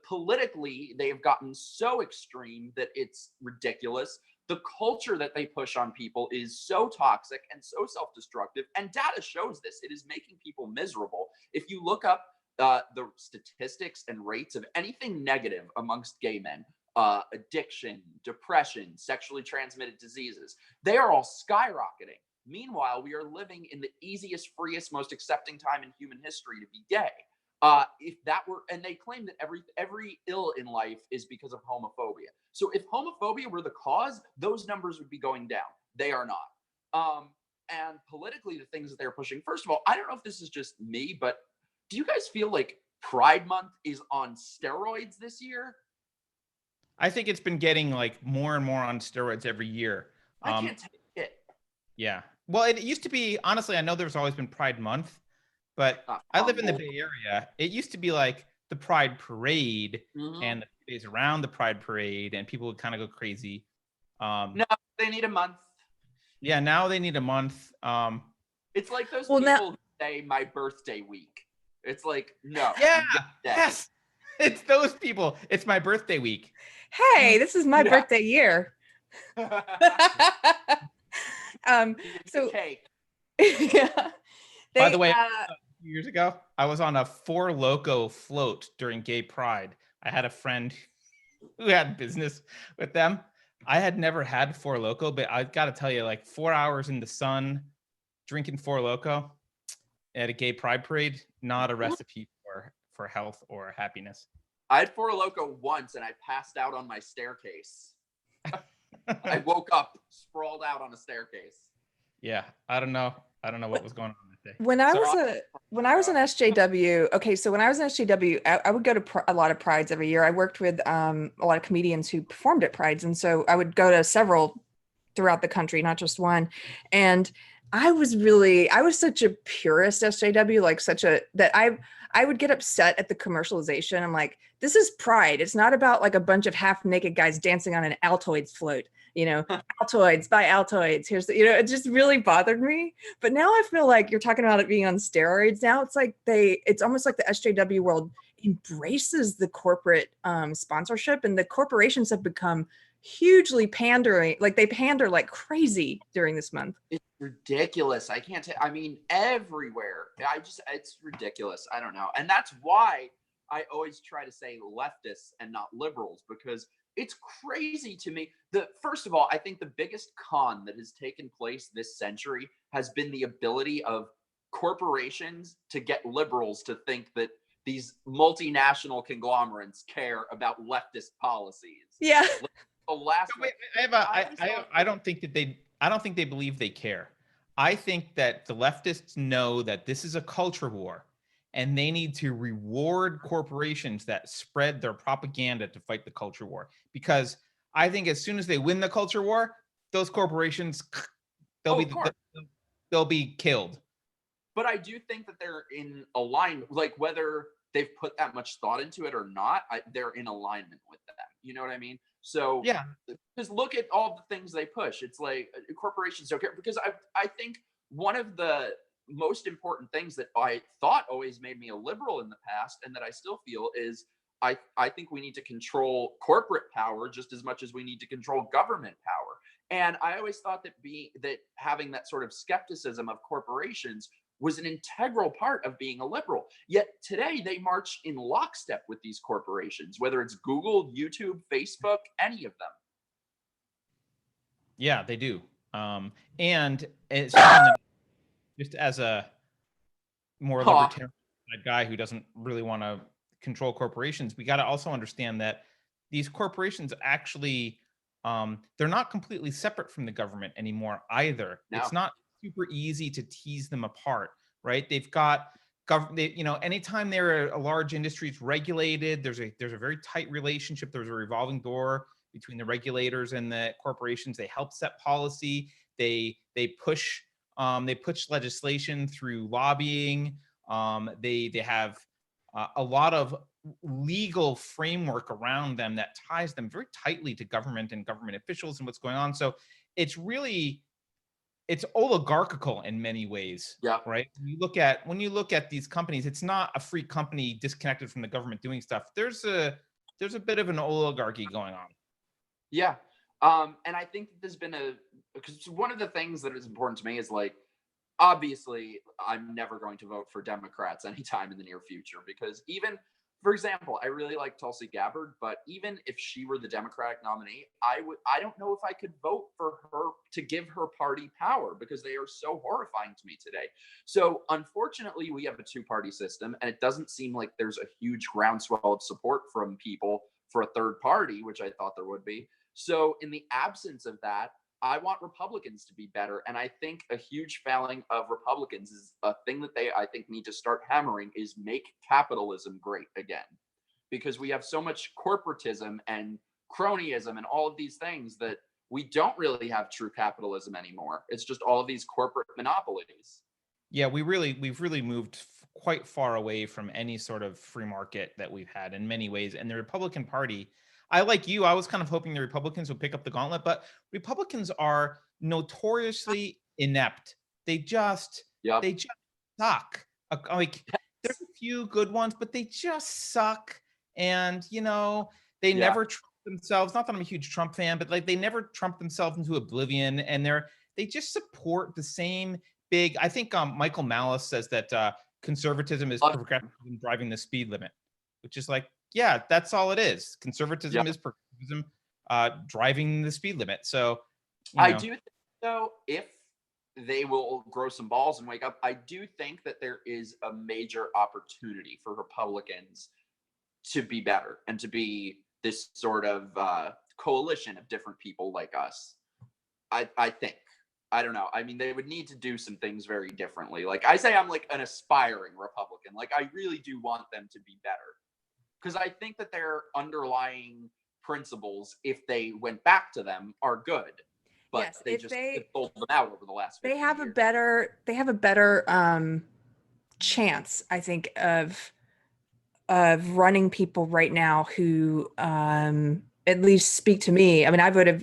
Politically, they have gotten so extreme that it's ridiculous. The culture that they push on people is so toxic and so self-destructive, and data shows this. It is making people miserable. If you look up the statistics and rates of anything negative amongst gay men, addiction, depression, sexually transmitted diseases, they are all skyrocketing. Meanwhile, we are living in the easiest, freest, most accepting time in human history to be gay. And they claim that every ill in life is because of homophobia. So if homophobia were the cause, those numbers would be going down. They are not. And politically, the things that they're pushing, first of all, I don't know if this is just me, but do you guys feel like Pride Month is on steroids this year? I think it's been getting like more and more on steroids every year. I can't take it. Yeah. Well, it used to be, honestly, I know there's always been Pride Month, but I live in the Bay Area. It used to be like the Pride Parade and the days around the Pride Parade, and people would kind of go crazy. No, they need a month. Yeah, now they need a month. It's like those people who say my birthday week. It's like, no. Yeah, yes. It's those people. It's my birthday week. Hey, this is my birthday year. So cake. Yeah. By the way, a few years ago, I was on a Four Loko float during Gay Pride. I had a friend who had business with them. I had never had Four Loko, but I got to tell you, like 4 hours in the sun, drinking Four Loko at a Gay Pride parade, not a recipe for health or happiness. I had Four Loko once and I passed out on my staircase. I woke up sprawled out on a staircase. Yeah, I don't know what was going on that day. When I was in SJW, okay, so when I was in SJW, I would go to a lot of prides every year. I worked with a lot of comedians who performed at prides, and so I would go to several throughout the country, not just one. And I was such a purist SJW, like that I would get upset at the commercialization. I'm like, this is Pride. It's not about like a bunch of half naked guys dancing on an Altoids float, Altoids, buy Altoids. It just really bothered me. But now I feel like you're talking about it being on steroids. Now it's like it's almost like the SJW world embraces the corporate sponsorship, and the corporations have become hugely pandering. Like they pander like crazy during this month. It's ridiculous. I can't I mean, everywhere. It's ridiculous. I don't know. And that's why I always try to say leftists and not liberals, because it's crazy to me. First of all, I think the biggest con that has taken place this century has been the ability of corporations to get liberals to think that these multinational conglomerates care about leftist policies. Yeah. The last Wait, I don't think that I don't think they believe they care. I think that the leftists know that this is a culture war, and they need to reward corporations that spread their propaganda to fight the culture war. Because I think as soon as they win the culture war, those corporations, they'll be killed. But I do think that they're in alignment, like whether they've put that much thought into it or not, they're in alignment with them. You know what I mean? So yeah, just look at all the things they push. It's like corporations don't care, because I think one of the most important things that I thought always made me a liberal in the past, and that I still feel, is I think we need to control corporate power just as much as we need to control government power. And I always thought that having that sort of skepticism of corporations was an integral part of being a liberal. Yet today they march in lockstep with these corporations, whether it's Google, YouTube, Facebook, any of them. Yeah, they do. And it's just as a more libertarian guy who doesn't really want to control corporations, we got to also understand that these corporations actually, they're not completely separate from the government anymore either. No. It's not super easy to tease them apart, right? They've got anytime they're a large industry, it's regulated. There's a very tight relationship. There's a revolving door between the regulators and the corporations. They help set policy. They push legislation through lobbying. They have a lot of legal framework around them that ties them very tightly to government and government officials and what's going on. So it's oligarchical in many ways. Yeah. Right. When you look at these companies, it's not a free company disconnected from the government doing stuff. There's a bit of an oligarchy going on. Yeah. And I think that there's been because one of the things that is important to me is, like, obviously I'm never going to vote for Democrats anytime in the near future, because even, for example, I really like Tulsi Gabbard, but even if she were the Democratic nominee, I don't know if I could vote for her to give her party power, because they are so horrifying to me today. So unfortunately, we have a two-party system, and it doesn't seem like there's a huge groundswell of support from people for a third party, which I thought there would be. So in the absence of that, I want Republicans to be better. And I think a huge failing of Republicans is a thing that I think need to start hammering, is make capitalism great again. Because we have so much corporatism and cronyism and all of these things that we don't really have true capitalism anymore. It's just all of these corporate monopolies. Yeah, we've really moved quite far away from any sort of free market that we've had in many ways. And the Republican Party, I was kind of hoping the Republicans would pick up the gauntlet, but Republicans are notoriously inept. They just suck. Like, there's a few good ones, but they just suck. And, they never trump themselves. Not that I'm a huge Trump fan, but like, they never trump themselves into oblivion. And they just support the same big, I think Michael Malice says that conservatism is progressivism driving the speed limit, which is like, yeah, that's all it is. Conservatism is progressivism driving the speed limit. So I do think, though, if they will grow some balls and wake up, I do think that there is a major opportunity for Republicans to be better and to be this sort of coalition of different people like us. I think. I don't know. I mean, they would need to do some things very differently. Like, I say I'm like an aspiring Republican. Like, I really do want them to be better. Because I think that their underlying principles, if they went back to them, are good. But they pulled them out over the last 50 years. They have a better chance, I think, of running people right now who at least speak to me. I mean, I voted,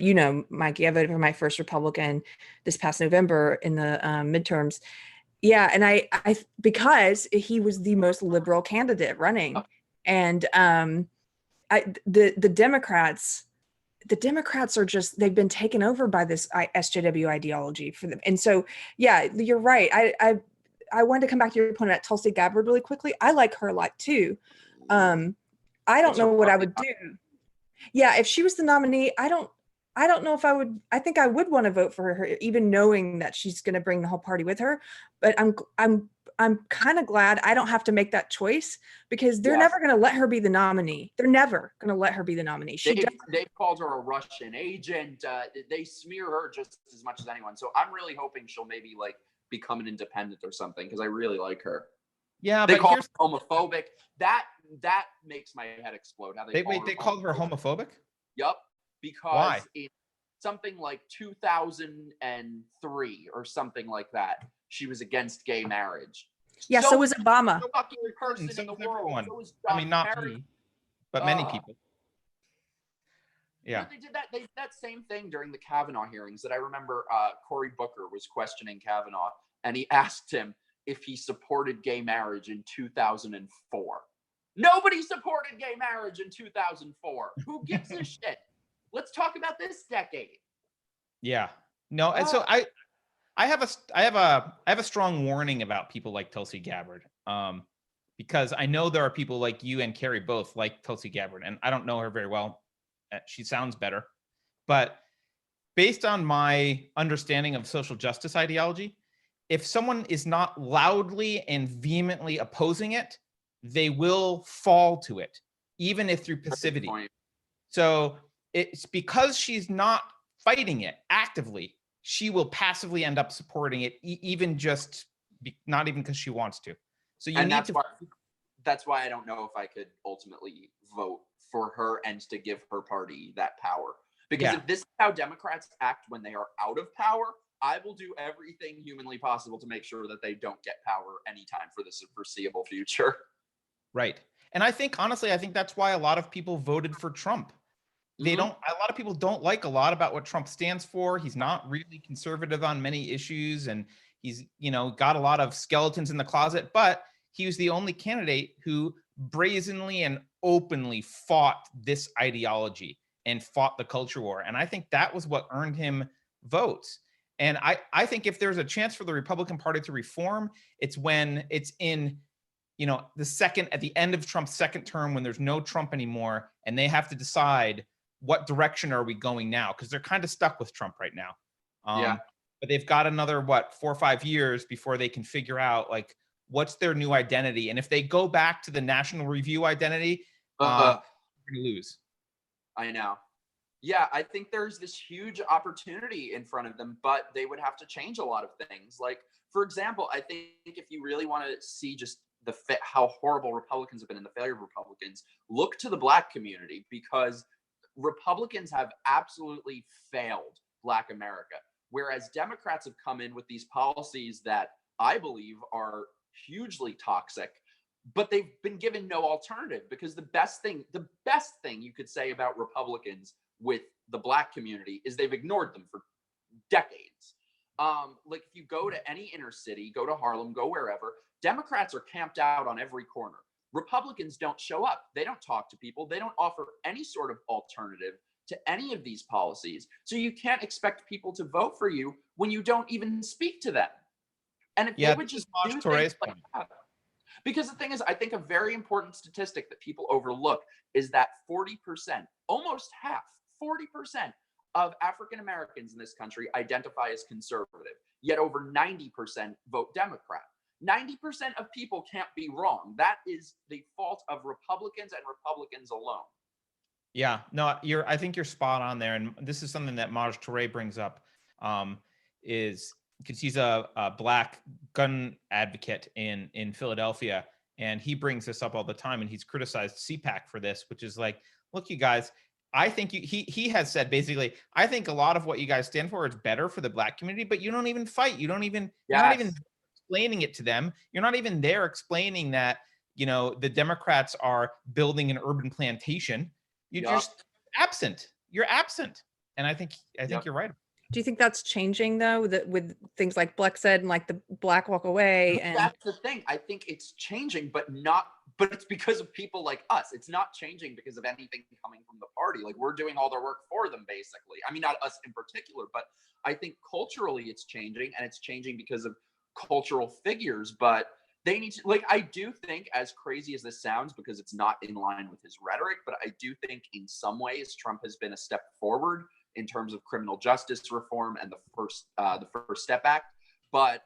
Mikey, I voted for my first Republican this past November in the midterms. Yeah. And I because he was the most liberal candidate running. And the Democrats are just, they've been taken over by this SJW ideology for them. And so, yeah, you're right. I wanted to come back to your point about Tulsi Gabbard really quickly. I like her a lot too. I don't know what I would do. Yeah, if she was the nominee, I don't know if I would. I think I would want to vote for her, even knowing that she's going to bring the whole party with her. But I'm kind of glad I don't have to make that choice, because they're never going to let her be the nominee. They're never going to let her be the nominee. They've called her a Russian agent. They smear her just as much as anyone. So I'm really hoping she'll maybe like become an independent or something, because I really like her. Yeah, they but call her homophobic. That makes my head explode. How they called her homophobic? Yup. Because in something like 2003 or something like that, she was against gay marriage. Yeah, so was Obama. No fucking person in the world. So was John not Kerry. me, but many people. Yeah. They did that same thing during the Kavanaugh hearings. That I remember Cory Booker was questioning Kavanaugh, and he asked him if he supported gay marriage in 2004. Nobody supported gay marriage in 2004. Who gives a shit? Let's talk about this decade. Yeah. No, and so I have a strong warning about people like Tulsi Gabbard. Because I know there are people like you and Keri both like Tulsi Gabbard, and I don't know her very well. She sounds better. But based on my understanding of social justice ideology, if someone is not loudly and vehemently opposing it, they will fall to it, even if through passivity. So it's because she's not fighting it actively, she will passively end up supporting it, even just not even because she wants to. So you need to. That's why I don't know if I could ultimately vote for her and to give her party that power. Because if this is how Democrats act when they are out of power, I will do everything humanly possible to make sure that they don't get power anytime for the foreseeable future. Right. And I think, honestly, that's why a lot of people voted for Trump. A lot of people don't like a lot about what Trump stands for. He's not really conservative on many issues, and he's, got a lot of skeletons in the closet, but he was the only candidate who brazenly and openly fought this ideology and fought the culture war. And I think that was what earned him votes. And I think if there's a chance for the Republican Party to reform, it's when it's in, at the end of Trump's second term, when there's no Trump anymore, and they have to decide what direction are we going now? Because they're kind of stuck with Trump right now. But they've got another, 4 or 5 years before they can figure out, what's their new identity. And if they go back to the National Review identity, they're going to lose. I know. Yeah, I think there's this huge opportunity in front of them, but they would have to change a lot of things. Like, for example, I think if you really want to see just how horrible Republicans have been and the failure of Republicans, look to the Black community, because Republicans have absolutely failed Black America, whereas Democrats have come in with these policies that I believe are hugely toxic, but they've been given no alternative. Because the best thing you could say about Republicans with the Black community is they've ignored them for decades. Like if you go to any inner city, go to Harlem, go wherever, Democrats are camped out on every corner. Republicans don't show up. They don't talk to people. They don't offer any sort of alternative to any of these policies. So you can't expect people to vote for you when you don't even speak to them. And if they would just do things like that. Because the thing is, I think a very important statistic that people overlook is that 40%, almost half, 40% of African Americans in this country identify as conservative, yet over 90% vote Democrat. 90% of people can't be wrong. That is the fault of Republicans and Republicans alone. Yeah, no, I think you're spot on there. And this is something that Maj Touré brings up, is because he's a Black gun advocate in Philadelphia. And he brings this up all the time, and he's criticized CPAC for this, which is like, look, you guys, I think he has said basically, I think a lot of what you guys stand for is better for the Black community, but you don't even fight. You're not even explaining it to them. You're not even there explaining that, the Democrats are building an urban plantation. You're just absent. You're absent. And I think you're right. Do you think that's changing though, with things like Blexit and like the Black Walk Away? And that's the thing. I think it's changing, but not But it's because of people like us. It's not changing because of anything coming from the party. Like, we're doing all their work for them, basically. I mean, not us in particular, but I think culturally it's changing, and it's changing because of cultural figures. But they need to, like, I do think, as crazy as this sounds, because it's not in line with his rhetoric, but I do think in some ways Trump has been a step forward in terms of criminal justice reform and the First Step Act. But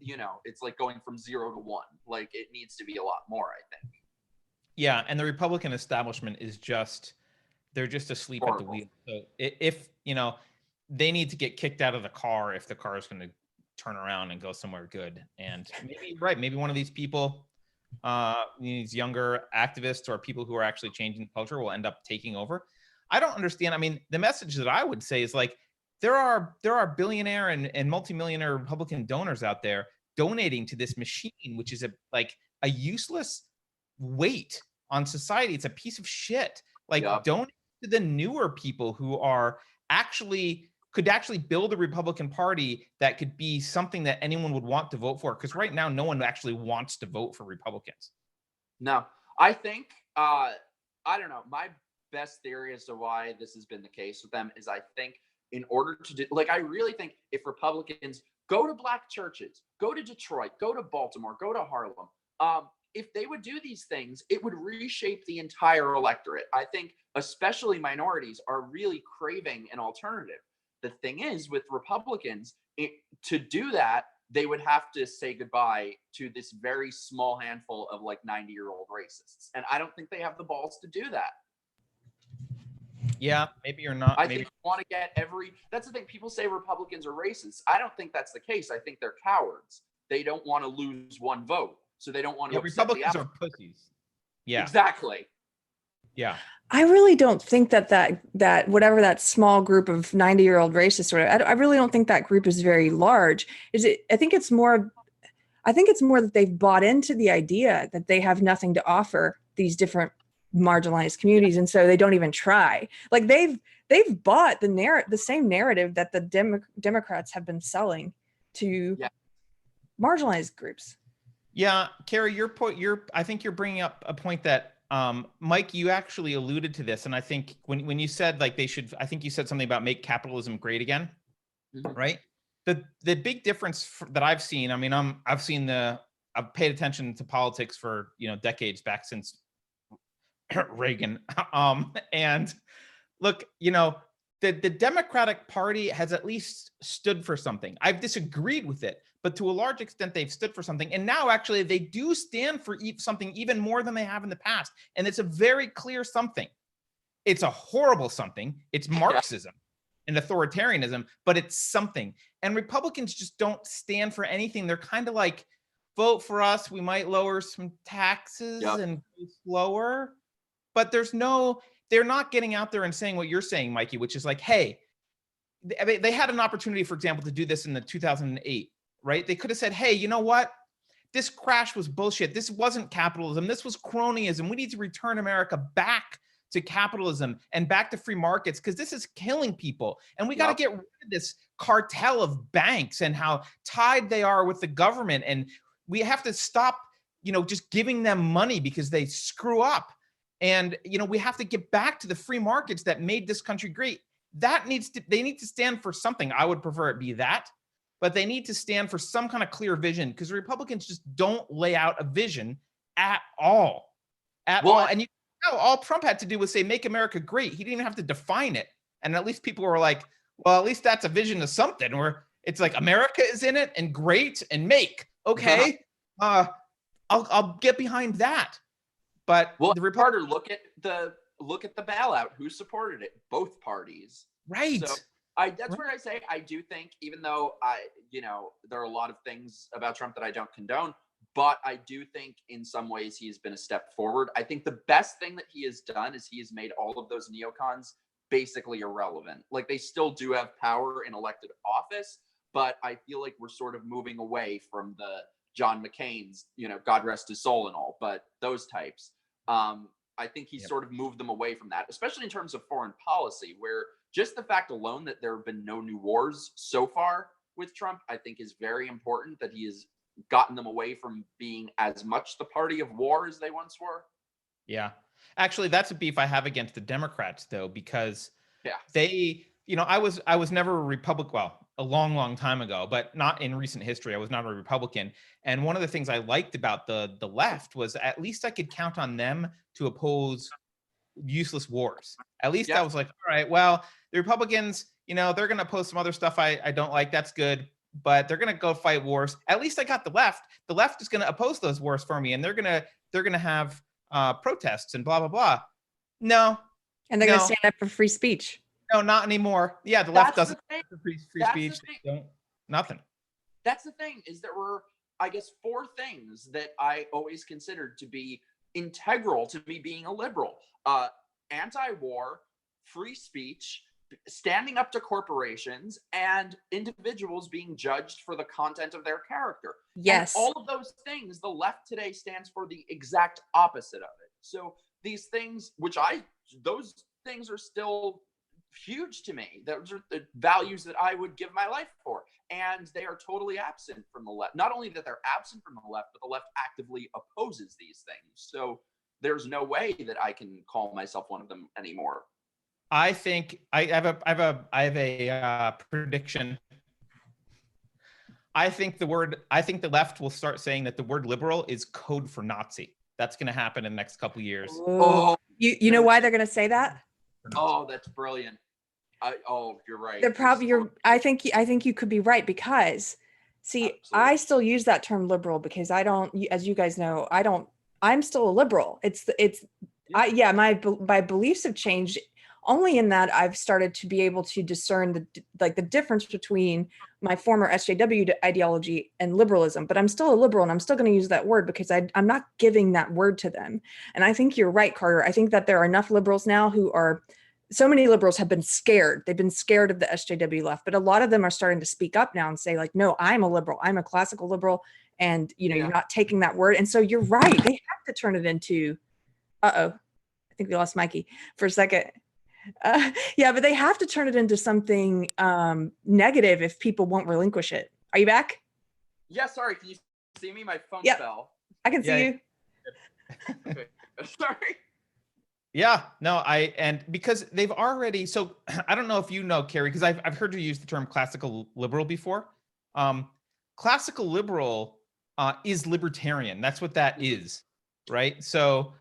you know, it's like going from 0 to 1. Like, it needs to be a lot more, I think. Yeah, and the Republican establishment is they're just asleep at the wheel. So if you know, they need to get kicked out of the car if the car is going to turn around and go somewhere good. And maybe you're right, maybe one of these people, these younger activists or people who are actually changing the culture, will end up taking over. I don't understand. I mean, the message that I would say is like, there are billionaire and multimillionaire Republican donors out there donating to this machine, which is a useless weight on society. It's a piece of shit. Like, donate to the newer people who are could actually build a Republican Party that could be something that anyone would want to vote for. Because right now, no one actually wants to vote for Republicans. No, I think, I don't know. My best theory as to why this has been the case with them is, I think, in order to do, like, I really think if Republicans go to Black churches, go to Detroit, go to Baltimore, go to Harlem, if they would do these things, it would reshape the entire electorate. I think especially minorities are really craving an alternative. The thing is, with Republicans, to do that, they would have to say goodbye to this very small handful of like 90-year-old racists. And I don't think they have the balls to do that. Yeah, maybe you're not. I think you want to get that's the thing. People say Republicans are racist. I don't think that's the case. I think they're cowards. They don't want to lose one vote. So they don't want to upset Republicans are pussies. Yeah. Exactly. Yeah. I really don't think that whatever that small group of 90-year-old racists, I really don't think that group is very large. I think it's more that they've bought into the idea that they have nothing to offer these different marginalized communities, and so they don't even try. Like, they've bought the same narrative that the Democrats have been selling to marginalized groups. Yeah, Keri, I think you're bringing up a point that Mike, you actually alluded to this, and I think when you said like I think you said something about make capitalism great again, right? The big difference that I've seen, I mean, I've paid attention to politics for decades, back since Reagan, and look, the Democratic Party has at least stood for something. I've disagreed with it, but to a large extent, they've stood for something. And now, actually, they do stand for something even more than they have in the past. And it's a very clear something. It's a horrible something. It's Marxism and authoritarianism, but it's something. And Republicans just don't stand for anything. They're kind of like, vote for us. We might lower some taxes and go slower. But they're not getting out there and saying what you're saying, Mikey, which is like, hey, they had an opportunity, for example, to do this in the 2008, right? They could have said, hey, you know what? This crash was bullshit. This wasn't capitalism. This was cronyism. We need to return America back to capitalism and back to free markets, because this is killing people. And we got to get rid of this cartel of banks and how tied they are with the government. And we have to stop, just giving them money because they screw up. And, we have to get back to the free markets that made this country great. They need to stand for something. I would prefer it be that, but they need to stand for some kind of clear vision, because the Republicans just don't lay out a vision at all. And all Trump had to do was say, make America great. He didn't even have to define it. And at least people were like, well, at least that's a vision of something, where it's like America is in it and great and make. Okay. I'll get behind that. But the Carter, look at the bailout. Who supported it? Both parties. Right. So that's where I say I do think, even though there are a lot of things about Trump that I don't condone, but I do think in some ways he has been a step forward. I think the best thing that he has done is he has made all of those neocons basically irrelevant. Like, they still do have power in elected office, but I feel like we're sort of moving away from the John McCain's, God rest his soul and all, but those types. I think he sort of moved them away from that, especially in terms of foreign policy, where just the fact alone that there have been no new wars so far with Trump, I think is very important, that he has gotten them away from being as much the party of war as they once were. Yeah. Actually, that's a beef I have against the Democrats, though, because Yeah. they, I was never a Republican, well, a long, long time ago, but not in recent history. I was not a Republican. And one of the things I liked about the left was at least I could count on them to oppose useless wars. At least I was like, all right, well, the Republicans, they're going to oppose some other stuff I don't like. That's good. But they're going to go fight wars. At least I got the left. The left is going to oppose those wars for me. And they're going to have protests and blah, blah, blah. No. And they're going to stand up for free speech. No, not anymore. Yeah, the left doesn't free speech. Nothing. That's the thing, is there were, I guess, 4 things that I always considered to be integral to me being a liberal. Anti-war, free speech, standing up to corporations, and individuals being judged for the content of their character. Yes. And all of those things, the left today stands for the exact opposite of it. So these things, those things are still huge to me. Those are the values that I would give my life for. And they are totally absent from the left. Not only that they're absent from the left, but the left actively opposes these things. So there's no way that I can call myself one of them anymore. I think I have a prediction. I think the left will start saying that the word liberal is code for Nazi. That's going to happen in the next couple of years. Oh, you know why they're going to say that? Oh, that's brilliant. You're right. They're probably I think you could be right, because see, absolutely. I still use that term liberal because I don't, as you guys know, I'm still a liberal. My beliefs have changed only in that I've started to be able to discern the difference between my former SJW ideology and liberalism, but I'm still a liberal and I'm still going to use that word because I'm not giving that word to them. And I think you're right, Carter. I think that there are enough liberals now so many liberals have been scared. They've been scared of the SJW left, but a lot of them are starting to speak up now and say like, no, I'm a liberal. I'm a classical liberal. And you're not taking that word. And so you're right. They have to turn it into, I think we lost Mikey for a second. But they have to turn it into something negative if people won't relinquish it. Are you back? Yeah, sorry. Can you see me? My phone fell. I can see you. Okay. Sorry. Yeah, no, and because they've already, so I don't know if you know, Keri, because I've heard you use the term classical liberal before. Classical liberal is libertarian. That's what that is, right? So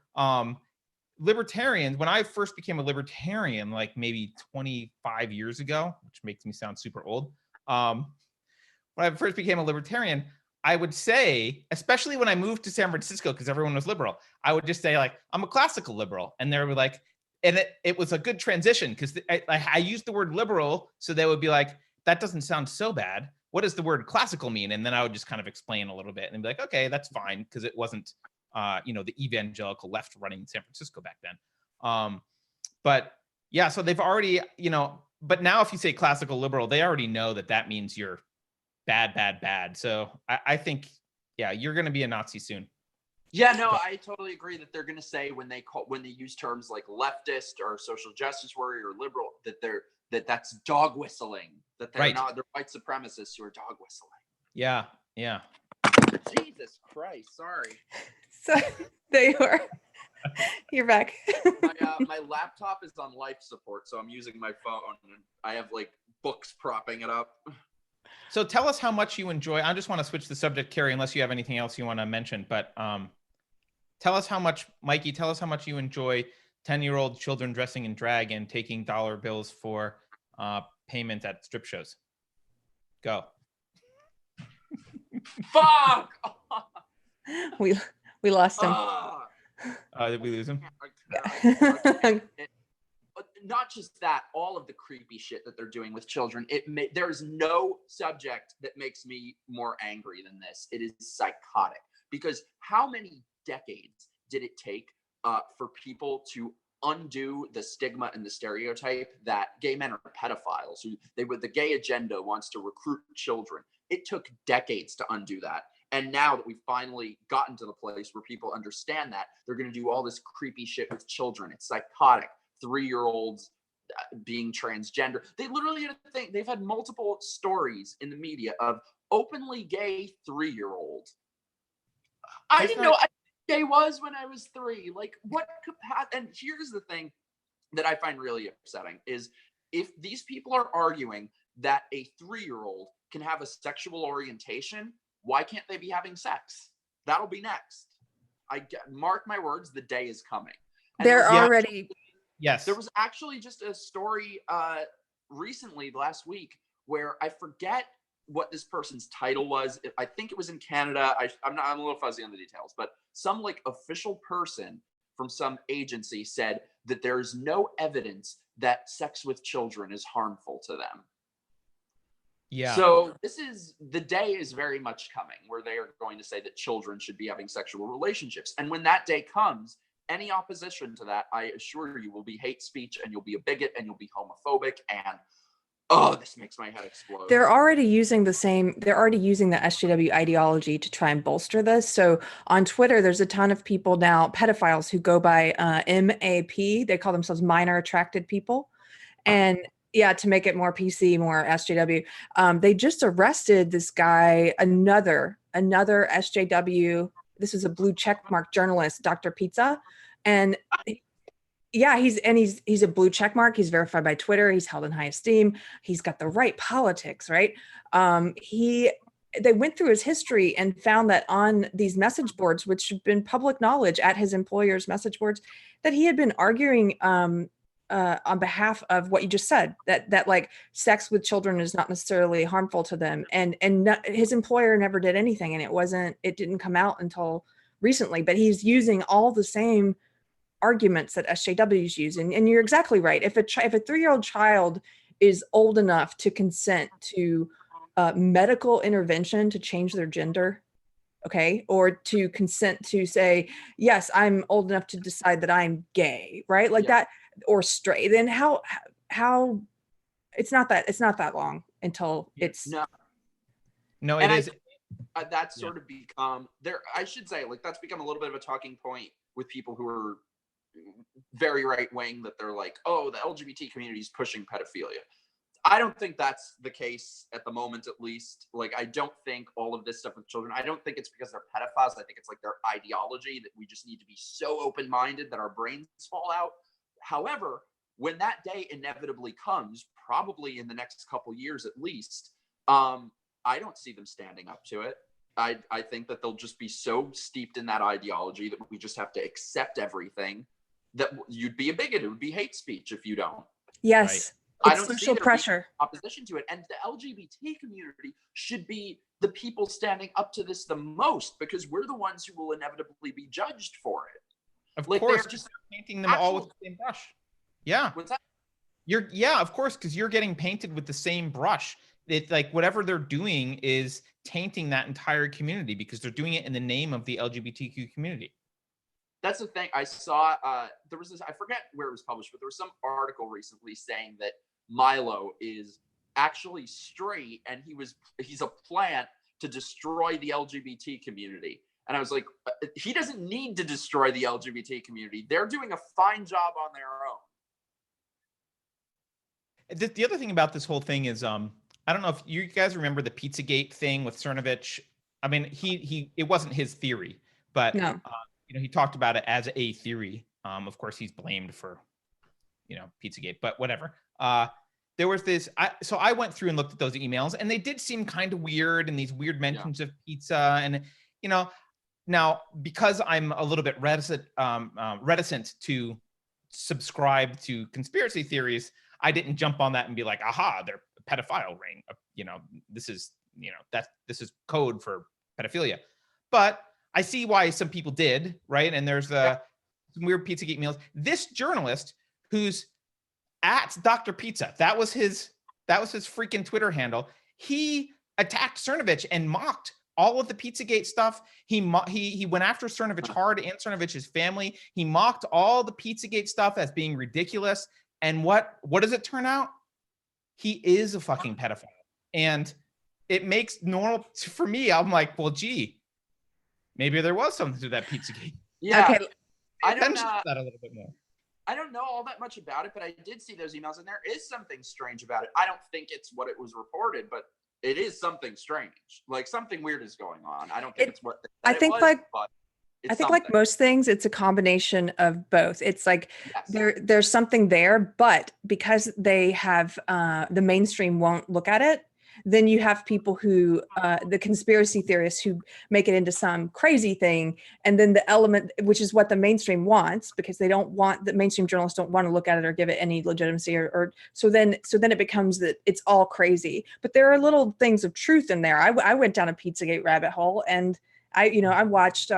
libertarians, when I first became a libertarian, like maybe 25 years ago, which makes me sound super old. When I first became a libertarian, I would say, especially when I moved to San Francisco, because everyone was liberal, I would just say like, I'm a classical liberal. And they were like, and it was a good transition because I used the word liberal. So they would be like, that doesn't sound so bad. What does the word classical mean? And then I would just kind of explain a little bit and be like, okay, that's fine. Because it wasn't, the evangelical left running San Francisco back then. But yeah, so they've already, but now if you say classical liberal, they already know that means you're bad. So I think, you're going to be a Nazi soon. Yeah, no, I totally agree that they're going to say when they use terms like leftist or social justice warrior or liberal, that's dog whistling, that they're not, they're white supremacists who are dog whistling. Yeah. Jesus Christ, sorry. So there you are. You're back. My laptop is on life support, so I'm using my phone and I have like books propping it up. So tell us how much you enjoy. I just want to switch the subject, Keri, unless you have anything else you want to mention. But tell us how much you enjoy 10-year-old children dressing in drag and taking dollar bills for payment at strip shows. Go. Fuck! We lost him. Did we lose him? Not just that, all of the creepy shit that they're doing with children. There's no subject that makes me more angry than this. It is psychotic. Because how many decades did it take for people to undo the stigma and the stereotype that gay men are pedophiles? The gay agenda wants to recruit children. It took decades to undo that. And now that we've finally gotten to the place where people understand that, they're going to do all this creepy shit with children. It's psychotic. 3-year-olds being transgender. They literally had a thing. They've had multiple stories in the media of openly gay 3-year-old. I didn't know what gay was when I was 3. Like, what could happen? And here's the thing that I find really upsetting is if these people are arguing that a 3-year-old can have a sexual orientation, why can't they be having sex? That'll be next. Mark my words, the day is coming. And They're already. Yes. There was actually just a story recently last week where I forget what this person's title was. I think it was in Canada. I'm a little fuzzy on the details, but some like official person from some agency said that there is no evidence that sex with children is harmful to them. Yeah. So the day is very much coming where they are going to say that children should be having sexual relationships. And when that day comes, any opposition to that, I assure you, will be hate speech, and you'll be a bigot, and you'll be homophobic, and this makes my head explode. They're already using the SJW ideology to try and bolster this. So on Twitter, there's a ton of people now, pedophiles, who go by MAP. They call themselves minor attracted people. And yeah, to make it more PC, more SJW. They just arrested this guy, another SJW. This is a blue checkmark journalist, Dr. Pizza. And yeah, he's a blue checkmark. He's verified by Twitter. He's held in high esteem. He's got the right politics, right? They went through his history and found that on these message boards, which have been public knowledge at his employer's message boards, that he had been arguing on behalf of what you just said, that like sex with children is not necessarily harmful to them, and his employer never did anything, and it didn't come out until recently. But he's using all the same arguments that SJWs use, and you're exactly right. If a 3-year-old child is old enough to consent to medical intervention to change their gender, okay, or to consent to say, yes, I'm old enough to decide that I'm gay, right? Like that, or straight, then how it's not that long until it's no, it is. That's sort of become there. I should say, like, that's become a little bit of a talking point with people who are very right wing, that they're like, oh, the LGBT community is pushing pedophilia. I don't think that's the case at the moment, at least. Like, I don't think all of this stuff with children, I don't think it's because they're pedophiles. I think it's like their ideology that we just need to be so open-minded that our brains fall out. However, when that day inevitably comes, probably in the next couple years at least, I don't see them standing up to it. I think that they'll just be so steeped in that ideology that we just have to accept everything, that you'd be a bigot. It would be hate speech if you don't. Yes. Right? It's social pressure. Opposition to it. And the LGBT community should be the people standing up to this the most, because we're the ones who will inevitably be judged for it. Of course, just painting them all with the same brush. Yeah. What's that? Of course, because you're getting painted with the same brush. It's like whatever they're doing is tainting that entire community, because they're doing it in the name of the LGBTQ community. That's the thing. I saw there was this, I forget where it was published, but there was some article recently saying that Milo is actually straight, and he's a plant to destroy the LGBT community. And I was like, he doesn't need to destroy the LGBT community. They're doing a fine job on their own. The other thing about this whole thing is, I don't know if you guys remember the Pizzagate thing with Cernovich. I mean, it wasn't his theory, but no. He talked about it as a theory. Of course, he's blamed for, Pizzagate, but whatever. There was this. So I went through and looked at those emails, and they did seem kind of weird, and these weird mentions of pizza, and now because I'm a little bit reticent to subscribe to conspiracy theories, I didn't jump on that and be like, aha, they're a pedophile ring. This is code for pedophilia. But I see why some people did, right? And there's some weird Pizzagate meals. This journalist who's at Dr. Pizza, that was his freaking Twitter handle. He attacked Cernovich and mocked all of the Pizzagate stuff. He went after Cernovich hard and Cernovich's family. He mocked all the Pizzagate stuff as being ridiculous. And what does it turn out? He is a fucking pedophile. And it makes normal, for me, I'm like, well, gee, maybe there was something to that Pizzagate. Yeah. Okay. I don't that a little bit more. I don't know all that much about it, but I did see those emails, and there is something strange about it. I don't think it's what it was reported, but it is something strange. Like something weird is going on. I don't think it's what I think it was, like but it's I think something. like most things, it's a combination of both. It's like Yes. there's something there, but because they have the mainstream won't look at it, then you have people who the conspiracy theorists who make it into some crazy thing, and then the element, which is what the mainstream wants, because they don't want, the mainstream journalists don't want to look at it or give it any legitimacy, or so then it becomes that it's all crazy. But there are little things of truth in there. I went down a Pizzagate rabbit hole, and I watched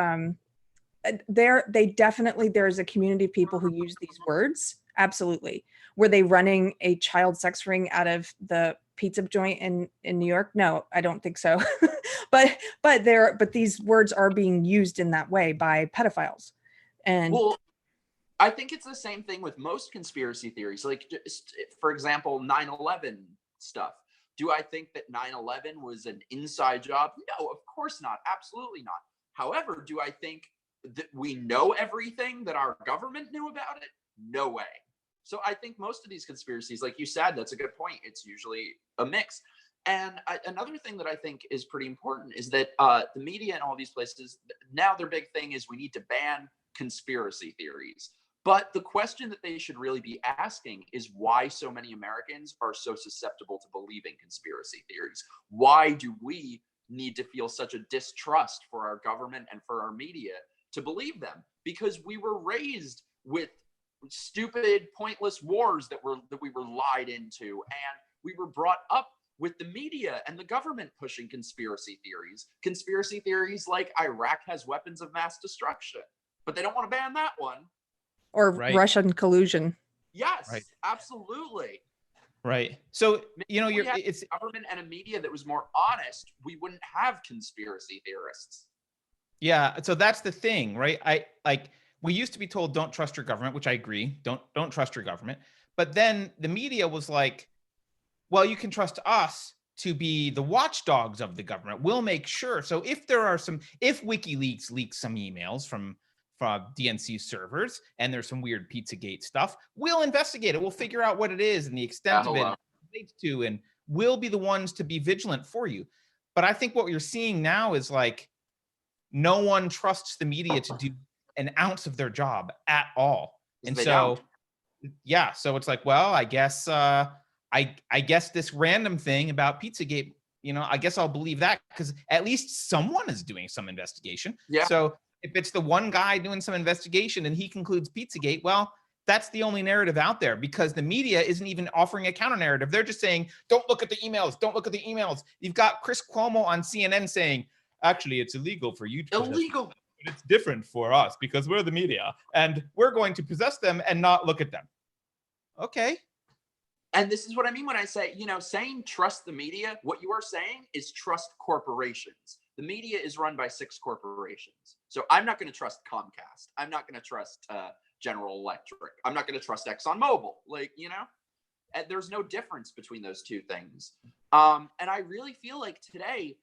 there's a community of people who use these words. Absolutely. Were they running a child sex ring out of the pizza joint in New York? No, I don't think so. but these words are being used in that way by pedophiles. And well, I think it's the same thing with most conspiracy theories. Like, just, for example, 9/11 stuff. Do I think that 9/11 was an inside job? No, of course not. Absolutely not. However, do I think that we know everything that our government knew about it? No way. So I think most of these conspiracies, like you said, that's a good point. It's usually a mix. And another thing that I think is pretty important is that the media and all these places, now their big thing is we need to ban conspiracy theories. But the question that they should really be asking is why so many Americans are so susceptible to believing conspiracy theories. Why do we need to feel such a distrust for our government and for our media to believe them? Because we were raised with stupid, pointless wars that we were lied into, and we were brought up with the media and the government pushing conspiracy theories like Iraq has weapons of mass destruction, but they don't want to ban that one. Or right. Russian collusion. Yes, right. Absolutely. Right. So, it's government and a media that was more honest, we wouldn't have conspiracy theorists. Yeah. So that's the thing, right? We used to be told, don't trust your government, which I agree. Don't trust your government. But then the media was like, well, you can trust us to be the watchdogs of the government. We'll make sure. So if WikiLeaks leaks some emails from DNC servers and there's some weird Pizzagate stuff, we'll investigate it. We'll figure out what it is and the extent of it relates to, and we'll be the ones to be vigilant for you. But I think what you're seeing now is like, no one trusts the media to do an ounce of their job at all. And so, yeah, so it's like, well, I guess I guess this random thing about Pizzagate, I guess I'll believe that because at least someone is doing some investigation. Yeah. So if it's the one guy doing some investigation and he concludes Pizzagate, well, that's the only narrative out there, because the media isn't even offering a counter narrative. They're just saying, don't look at the emails. Don't look at the emails. You've got Chris Cuomo on CNN saying, actually, it's illegal for you to illegal. But it's different for us because we're the media and we're going to possess them and not look at them. Okay. And this is what I mean when I say, saying trust the media, what you are saying is trust corporations. The media is run by 6 corporations. So I'm not going to trust Comcast. I'm not going to trust General Electric. I'm not going to trust ExxonMobil. And there's no difference between those two things. And I really feel like today,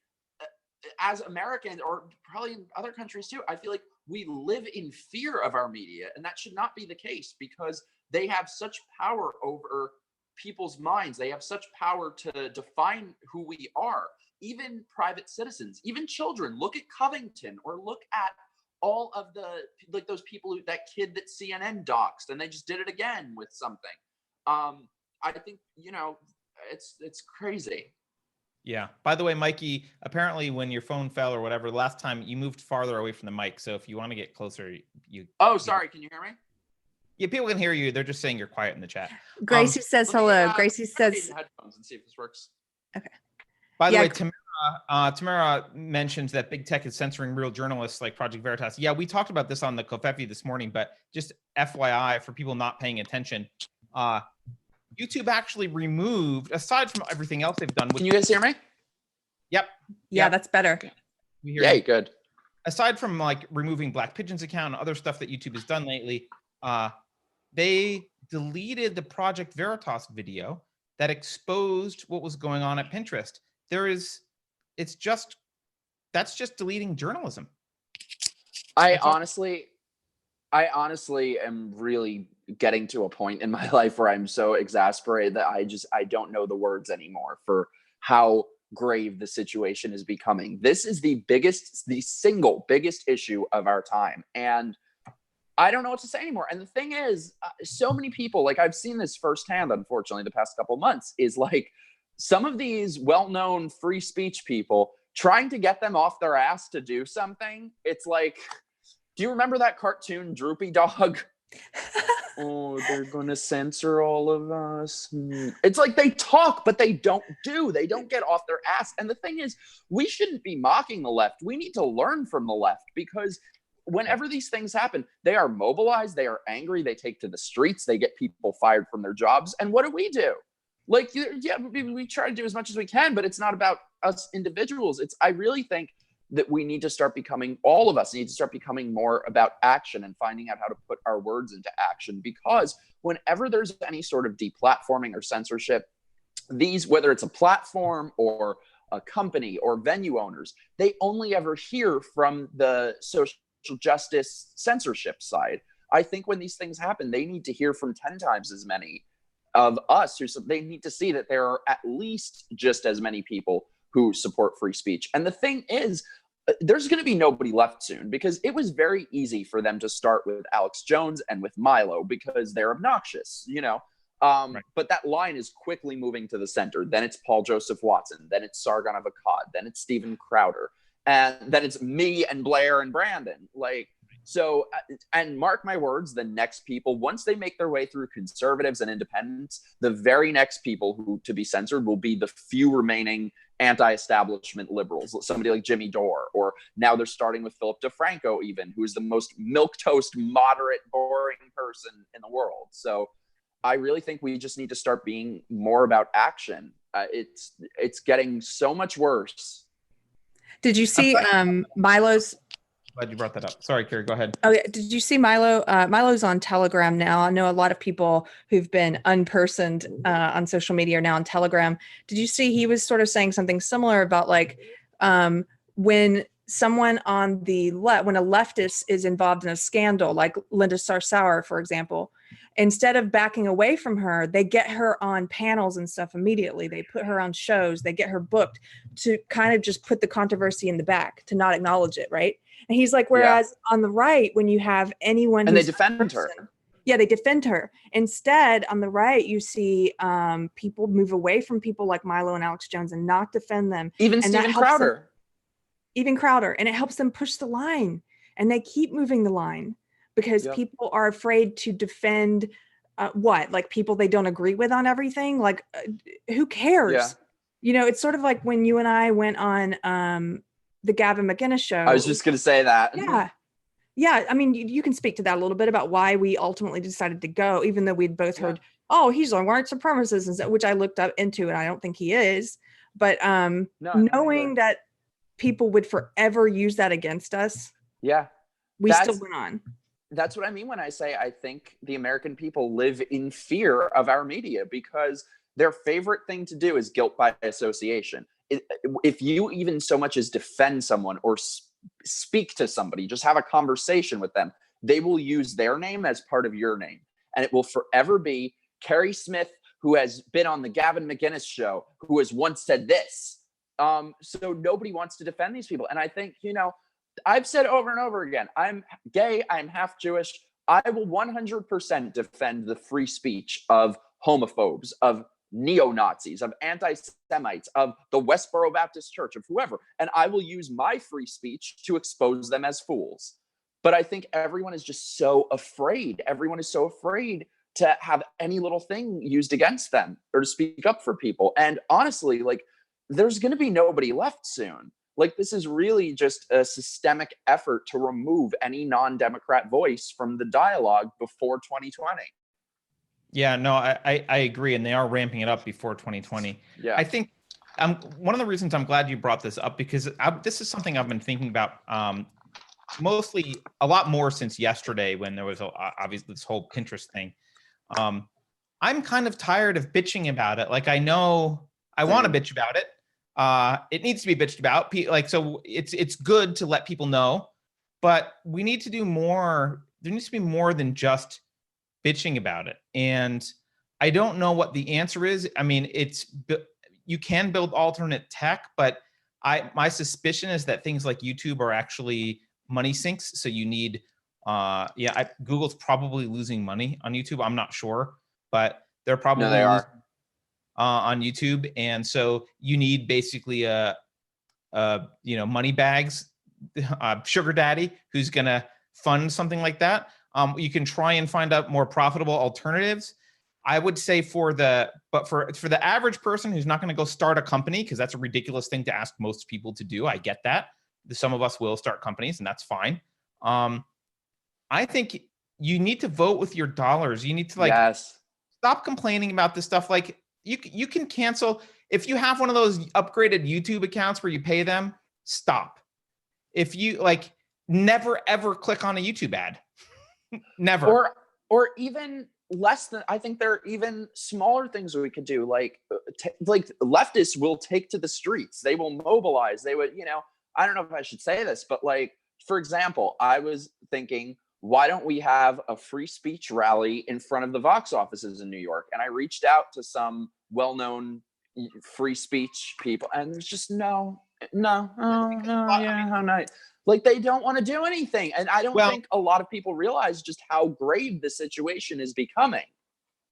as Americans, or probably in other countries too, I feel like we live in fear of our media, and that should not be the case because they have such power over people's minds. They have such power to define who we are. Even private citizens, even children. Look at Covington, or look at all of those people that kid that CNN doxed, and they just did it again with something. I think it's crazy. Yeah. By the way, Mikey, apparently when your phone fell or whatever, last time you moved farther away from the mic. So if you want to get closer, sorry. Can you hear me? Yeah, people can hear you. They're just saying you're quiet in the chat. Gracie says hello. Gracie says headphones and see if this works. Okay. By the way, Tamara mentions that big tech is censoring real journalists like Project Veritas. Yeah, we talked about this on the Kofefi this morning, but just FYI for people not paying attention, YouTube actually removed, aside from everything else they've done. Can you guys hear me? Yep. Yeah, that's better. Okay. Yay, good. Aside from like removing Black Pigeon's account and other stuff that YouTube has done lately, they deleted the Project Veritas video that exposed what was going on at Pinterest. That's just deleting journalism. I honestly am really getting to a point in my life where I'm so exasperated that I don't know the words anymore for how grave the situation is becoming. This is the single biggest issue of our time. And I don't know what to say anymore. And the thing is, so many people, like I've seen this firsthand, unfortunately, the past couple months, is like some of these well-known free speech people trying to get them off their ass to do something. It's like, do you remember that cartoon Droopy Dog? Oh, they're going to censor all of us. It's like they talk, but they don't do. They don't get off their ass. And the thing is, we shouldn't be mocking the left. We need to learn from the left, because whenever these things happen, they are mobilized, they are angry, they take to the streets, they get people fired from their jobs. And what do? Like, yeah, we try to do as much as we can, but it's not about us individuals. I really think that we need to start becoming, all of us need to start becoming more about action and finding out how to put our words into action. Because whenever there's any sort of deplatforming or censorship, whether it's a platform or a company or venue owners, they only ever hear from the social justice censorship side. I think when these things happen, they need to hear from 10 times as many of us they need to see that there are at least just as many people who support free speech. And the thing is, there's going to be nobody left soon, because it was very easy for them to start with Alex Jones and with Milo because they're obnoxious, right. But that line is quickly moving to the center. Then it's Paul Joseph Watson. Then it's Sargon of Akkad. Then it's Steven Crowder. And then it's me and Blair and Brandon. So, and mark my words, the next people, once they make their way through conservatives and independents, the very next people who to be censored will be the few remaining anti-establishment liberals, somebody like Jimmy Dore, or now they're starting with Philip DeFranco even, who's the most milquetoast, moderate, boring person in the world. So I really think we just need to start being more about action. It's getting so much worse. Did you see Milo's? Glad you brought that up. Sorry, Keri, go ahead. Oh yeah, did you see Milo? Milo's on Telegram now. I know a lot of people who've been unpersoned on social media are now on Telegram. Did you see he was sort of saying something similar about when someone on the left, when a leftist is involved in a scandal, like Linda Sarsour, for example, instead of backing away from her, they get her on panels and stuff immediately. They put her on shows, they get her booked to kind of just put the controversy in the back, to not acknowledge it, right? And he's like, whereas on the right, when you have anyone and they defend her. Yeah, they defend her. Instead, on the right, you see people move away from people like Milo and Alex Jones and not defend them. Even Steven Crowder. Even Crowder. And it helps them push the line. And they keep moving the line because people are afraid to defend like people they don't agree with on everything. Like, who cares? Yeah. It's sort of like when you and I went on the Gavin McInnes show. I was just going to say that. Yeah. I mean, you can speak to that a little bit about why we ultimately decided to go, even though we'd both heard, oh, he's a white supremacist, and so, which I looked up into, and I don't think he is. But knowing that people would forever use that against us, we still went on. That's what I mean when I say I think the American people live in fear of our media, because their favorite thing to do is guilt by association. If you even so much as defend someone or speak to somebody, just have a conversation with them, they will use their name as part of your name. And it will forever be Keri Smith, who has been on the Gavin McInnes show, who has once said this. So nobody wants to defend these people. And I think, I've said over and over again, I'm gay, I'm half Jewish. I will 100% defend the free speech of homophobes, of neo-Nazis, of anti-Semites, of the Westboro Baptist Church, of whoever. And I will use my free speech to expose them as fools. But I think everyone is just so afraid. Everyone is so afraid to have any little thing used against them or to speak up for people. And honestly, there's going to be nobody left soon. This is really just a systemic effort to remove any non-Democrat voice from the dialogue before 2020. Yeah, no, I agree. And they are ramping it up before 2020. Yeah, I think one of the reasons I'm glad you brought this up, because this is something I've been thinking about mostly a lot more since yesterday, when there was obviously this whole Pinterest thing. I'm kind of tired of bitching about it. I know I want to bitch about it. It needs to be bitched about. So it's good to let people know, but we need to do more. There needs to be more than just bitching about it. And I don't know what the answer is. I mean, you can build alternate tech, but my suspicion is that things like YouTube are actually money sinks. So you need, Google's probably losing money on YouTube. I'm not sure, but they're probably No, they are. On YouTube. And so you need basically money bags, sugar daddy who's going to fund something like that. You can try and find out more profitable alternatives. I would say for the average person who's not going to go start a company, because that's a ridiculous thing to ask most people to do. I get that. Some of us will start companies, and that's fine. I think you need to vote with your dollars. You need to stop complaining about this stuff. Like you can cancel if you have one of those upgraded YouTube accounts where you pay them. Stop. If you never ever click on a YouTube ad. Never. Or even less than, I think there are even smaller things we could do. Like leftists will take to the streets. They will mobilize. They would, I don't know if I should say this, but for example, I was thinking, why don't we have a free speech rally in front of the Vox offices in New York? And I reached out to some well-known free speech people, and there's just no, how nice. They don't want to do anything. And I don't think a lot of people realize just how grave the situation is becoming.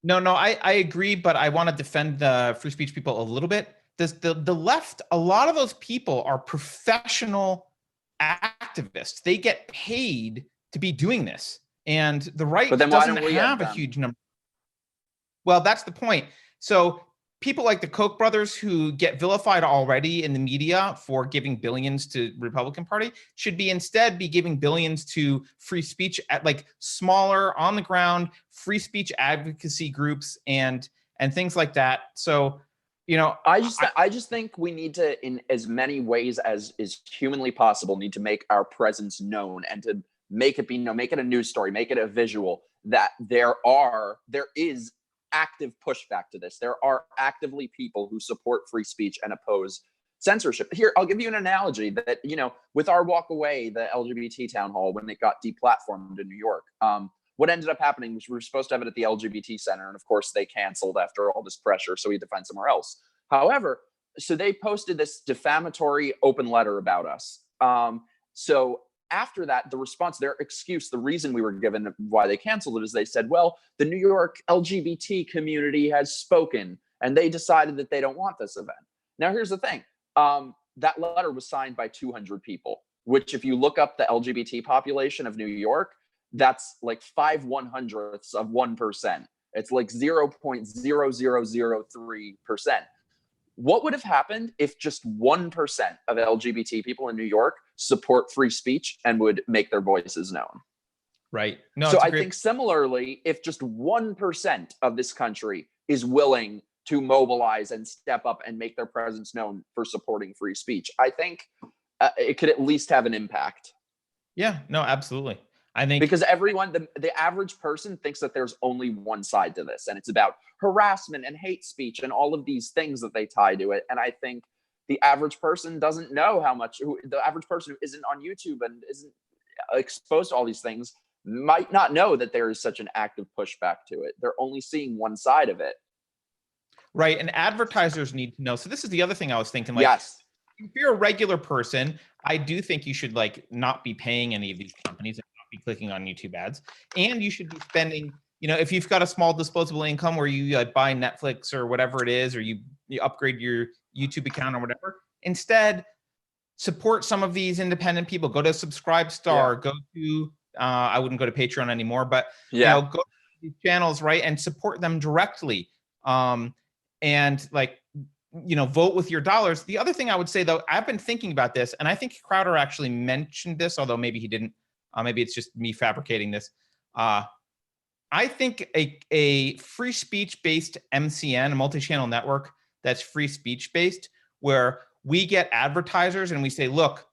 No, I agree, but I want to defend the free speech people a little bit. The left, a lot of those people are professional activists. They get paid to be doing this. And the right doesn't have a huge number. Well, that's the point. So people like the Koch brothers, who get vilified already in the media for giving billions to Republican Party, should instead be giving billions to free speech at smaller, on the ground free speech advocacy groups and things like that. So, I just think we need to, in as many ways as is humanly possible, need to make our presence known and to make it make it a news story, make it a visual that there is active pushback to this. There are actively people who support free speech and oppose censorship. Here, I'll give you an analogy that, with our walk away, the LGBT town hall, when it got deplatformed in New York, what ended up happening was we were supposed to have it at the LGBT Center. And of course they canceled after all this pressure. So we had to find somewhere else. However, so they posted this defamatory open letter about us. So after that, the response, their excuse, the reason we were given why they canceled it is they said, well, the New York LGBT community has spoken and they decided that they don't want this event. Now, here's the thing. That letter was signed by 200 people, which if you look up the LGBT population of New York, that's 5/100ths of 1%. It's 0.0003%. What would have happened if just 1% of LGBT people in New York support free speech and would make their voices known? Right. No. So I think similarly, if just 1% of this country is willing to mobilize and step up and make their presence known for supporting free speech, I think it could at least have an impact. Yeah, no, absolutely. I think because everyone, the average person thinks that there's only one side to this, and it's about harassment and hate speech and all of these things that they tie to it. And I think the average person doesn't know how much, the average person who isn't on YouTube and isn't exposed to all these things might not know that there is such an active pushback to it. They're only seeing one side of it. Right. And advertisers need to know. So this is the other thing I was thinking, yes, if you're a regular person, I do think you should not be paying any of these companies and not be clicking on YouTube ads. And you should be spending, if you've got a small disposable income where you buy Netflix or whatever it is, or you upgrade your YouTube account or whatever, instead support some of these independent people. Go to Subscribestar, go to, I wouldn't go to Patreon anymore, but go to these channels, right? And support them directly. And vote with your dollars. The other thing I would say, though, I've been thinking about this, and I think Crowder actually mentioned this, although maybe he didn't. Maybe it's just me fabricating this. I think a free speech-based MCN, a multi-channel network that's free speech-based, where we get advertisers and we say, look,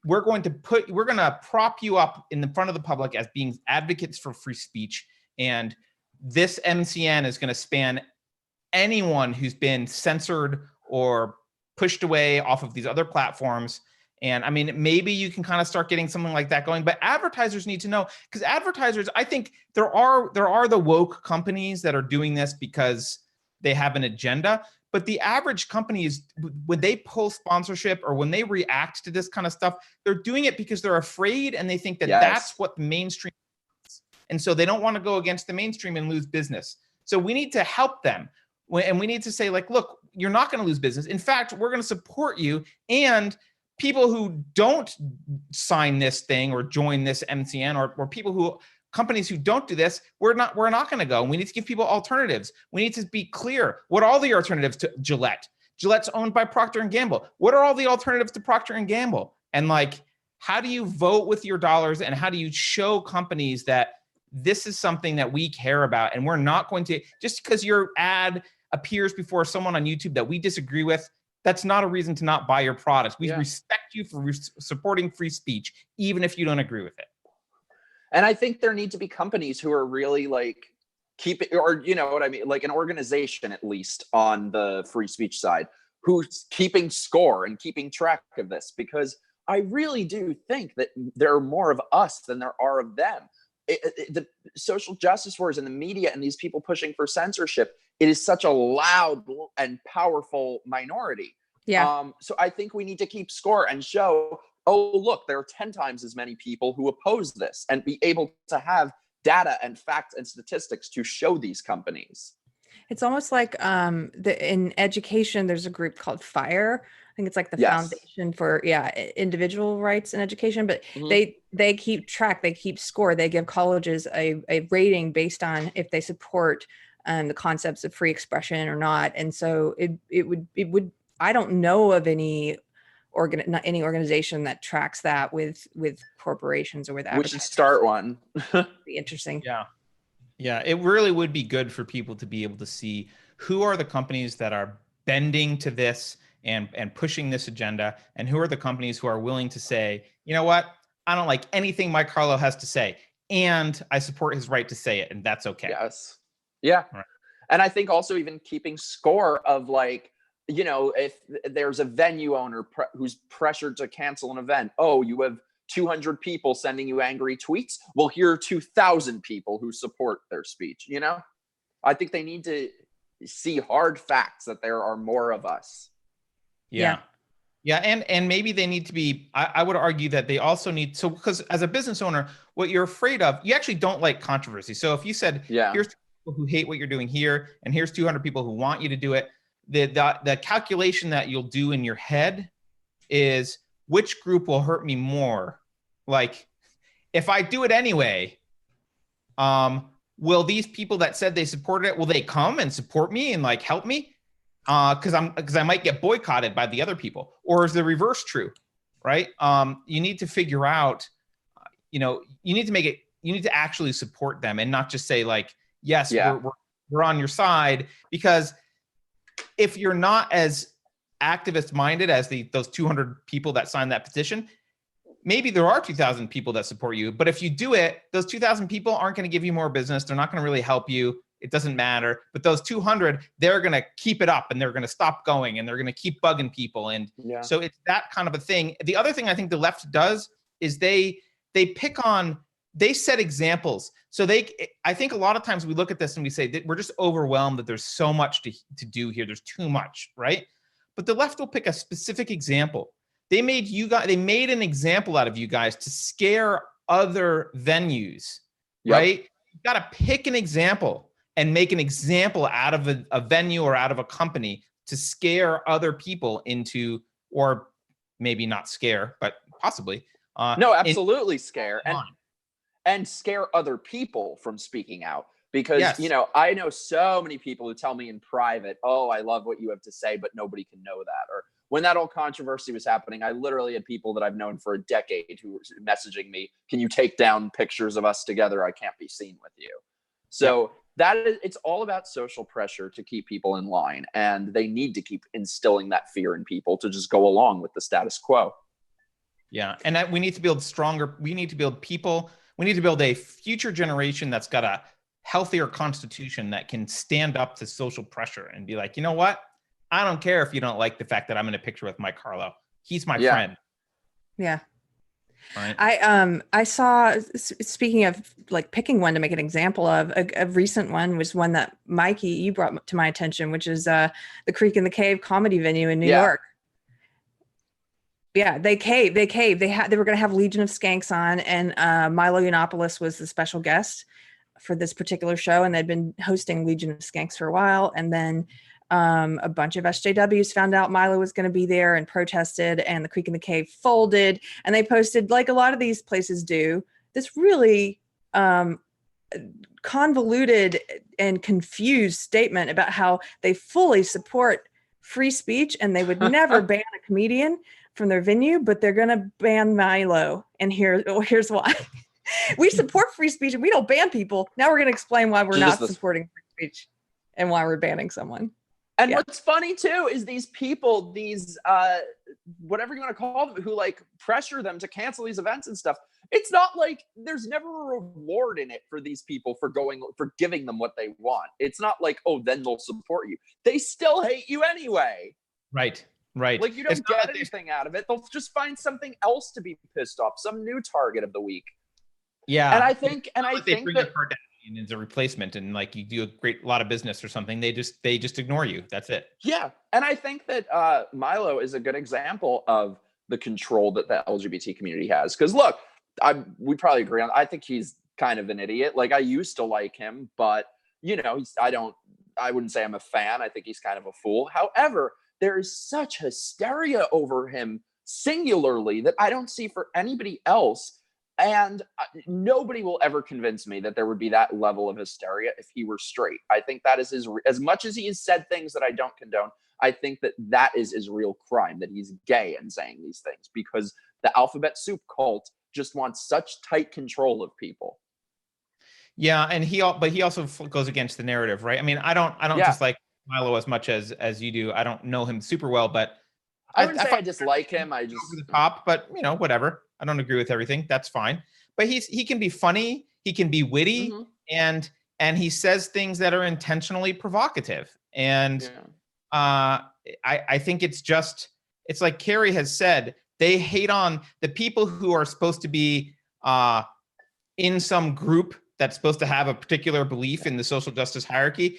we're going to prop you up in the front of the public as being advocates for free speech, and this MCN is going to span anyone who's been censored or pushed away off of these other platforms, And I mean, maybe you can kind of start getting something like that going, but advertisers need to know, because advertisers, I think there are the woke companies that are doing this because they have an agenda, but the average company is, when they pull sponsorship or when they react to this kind of stuff, they're doing it because they're afraid and they think that that's what the mainstream is. And so they don't want to go against the mainstream and lose business. So we need to help them. And we need to say, like, look, you're not going to lose business. In fact, we're going to support you. And people who don't sign this thing or join this MCN, or people who, companies who don't do this, we're not going to go. And we need to give people alternatives. We need to be clear. What are all the alternatives to Gillette? Gillette's owned by Procter & Gamble. What are all the alternatives to Procter & Gamble? And like, how do you vote with your dollars, and how do you show companies that this is something that we care about, and we're not going to, just because your ad appears before someone on YouTube that we disagree with, that's not a reason to not buy your products. We respect you for supporting free speech, even if you don't agree with it. And I think there need to be companies who are really like keep it, or you know what I mean, like an organization at least on the free speech side, who's keeping score and keeping track of this, because I really do think that there are more of us than there are of them. The social justice wars and the media and these people pushing for censorship, it is such a loud and powerful minority. So I think we need to keep score and show, oh, look, there are 10 times as many people who oppose this, and be able to have data and facts and statistics to show these companies. It's almost like in education, there's a group called FIRE. I think it's like the Foundation for Individual Rights in Education, but they keep track, they keep score, they give colleges a rating based on if they support the concepts of free expression or not. And so it would I don't know of any organization that tracks that with corporations or with advertisers. We should start one. Be interesting. Yeah, it really would be good for people to be able to see who are the companies that are bending to this and pushing this agenda, and who are the companies who are willing to say, you know what, I don't like anything Mike Harlow has to say, and I support his right to say it, and that's okay. Yes. Yeah. Right. And I think also even keeping score of, like, you know, if there's a venue owner who's pressured to cancel an event, oh, you have 200 people sending you angry tweets. Well, here are 2,000 people who support their speech. You know, I think they need to see hard facts that there are more of us. Yeah. And maybe they need to be, I would argue that they also need, so because as a business owner, what you're afraid of, you actually don't like controversy. So if you said, here's people who hate what you're doing here, and here's 200 people who want you to do it, the calculation that you'll do in your head is, which group will hurt me more? Like, if I do it anyway, will these people that said they supported it, will they come and support me and like help me? Because I might get boycotted by the other people. Or is the reverse true, right? You need to figure out, you need to actually support them, and not just say like, yes, we're on your side. Because if you're not as activist minded as those 200 people that signed that petition, maybe there are 2,000 people that support you, but if you do it, those 2,000 people aren't going to give you more business. They're not going to really help you. It doesn't matter. But those 200, they're going to keep it up, and they're going to stop going, and they're going to keep bugging people. And so it's that kind of a thing. The other thing I think the left does is they set examples. So I think a lot of times we look at this and we say that we're just overwhelmed, that there's so much to do here. There's too much, right? But the left will pick a specific example. They made an example out of you guys to scare other venues, right? You've got to pick an example and make an example out of a venue or out of a company to scare other people into, or maybe not scare, but possibly. No, absolutely scare. And scare other people from speaking out. Because, I know so many people who tell me in private, oh, I love what you have to say, but nobody can know that. Or when that whole controversy was happening, I literally had people that I've known for a decade who were messaging me, can you take down pictures of us together? I can't be seen with you. So it's all about social pressure to keep people in line. And they need to keep instilling that fear in people to just go along with the status quo. Yeah. And we need to build stronger. We need to build people. We need to build a future generation that's got a healthier constitution that can stand up to social pressure and be like, you know what? I don't care if you don't like the fact that I'm in a picture with Mike Harlow. He's my friend. Yeah. Right. I saw, speaking of like picking one to make an example of, a recent one was one that Mikey, you brought to my attention, which is the Creek in the Cave comedy venue in New York. Yeah, they caved. They were going to have Legion of Skanks on, and Milo Yiannopoulos was the special guest for this particular show, and they'd been hosting Legion of Skanks for a while, and then a bunch of SJWs found out Milo was going to be there and protested, and the Creek in the Cave folded, and they posted, like a lot of these places do, this really convoluted and confused statement about how they fully support free speech and they would never ban a comedian from their venue, but they're going to ban Milo. And here's why. We support free speech and we don't ban people. Now we're going to explain why we're not supporting free speech and why we're banning someone. And what's funny too is these people, these whatever you want to call them, who like pressure them to cancel these events and stuff. It's not like there's never a reward in it for these people for giving them what they want. It's not like, oh, then they'll support you. They still hate you anyway. Right. Right. Like you don't get anything out of it. They'll just find something else to be pissed off, some new target of the week. Yeah. And I think they bring that Kardashian as a replacement, and like you do a lot of business or something, they just ignore you. That's it. Yeah. And I think that Milo is a good example of the control that the LGBT community has. Because look, we probably agree on. I think he's kind of an idiot. Like I used to like him, but you know, I wouldn't say I'm a fan. I think he's kind of a fool. However, there is such hysteria over him singularly that I don't see for anybody else. And nobody will ever convince me that there would be that level of hysteria if he were straight. I think that is as much as he has said things that I don't condone, I think that is his real crime, that he's gay and saying these things, because the alphabet soup cult just wants such tight control of people. Yeah. And he also goes against the narrative, right? I mean, I don't just like Milo as much as you do. I don't know him super well, but I wouldn't say I dislike him. I just over the top, but you know, whatever. I don't agree with everything. That's fine. But he can be funny. He can be witty, and he says things that are intentionally provocative. And I think it's like Keri has said. They hate on the people who are supposed to be in some group that's supposed to have a particular belief in the social justice hierarchy.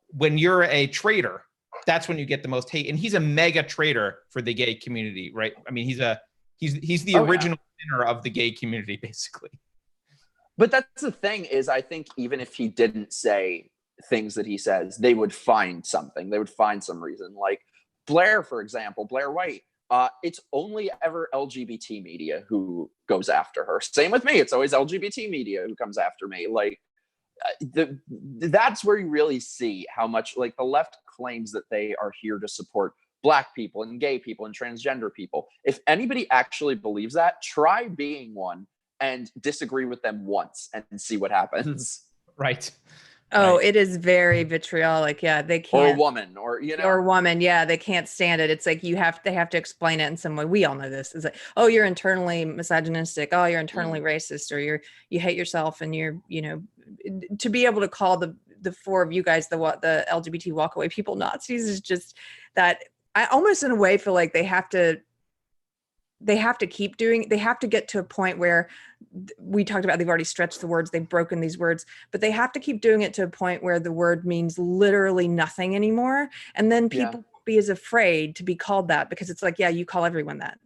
When you're a traitor, that's when you get the most hate. And he's a mega traitor for the gay community, right? I mean, he's the original sinner of the gay community, basically. But that's the thing is, I think even if he didn't say things that he says, they would find something. They would find some reason. Like Blair, for example, Blair White. It's only ever LGBT media who goes after her. Same with me. It's always LGBT media who comes after me. Like that's where you really see how much like the left claims that they are here to support Black people and gay people and transgender people. If anybody actually believes that, try being one and disagree with them once and see what happens. Right. Oh, right. It is very vitriolic. Yeah, they can't. Or a woman, or or a woman. Yeah, they can't stand it. It's like they have to explain it in some way. We all know this. It's like, oh, you're internally misogynistic. Oh, you're internally racist, or you hate yourself, and you're to be able to call the four of you guys the LGBT walkaway people Nazis is just that. I almost in a way feel like they have to get to a point where we talked about, they've already stretched the words, they've broken these words, but they have to keep doing it to a point where the word means literally nothing anymore. And then people won't be as afraid to be called that, because it's like, yeah, you call everyone that.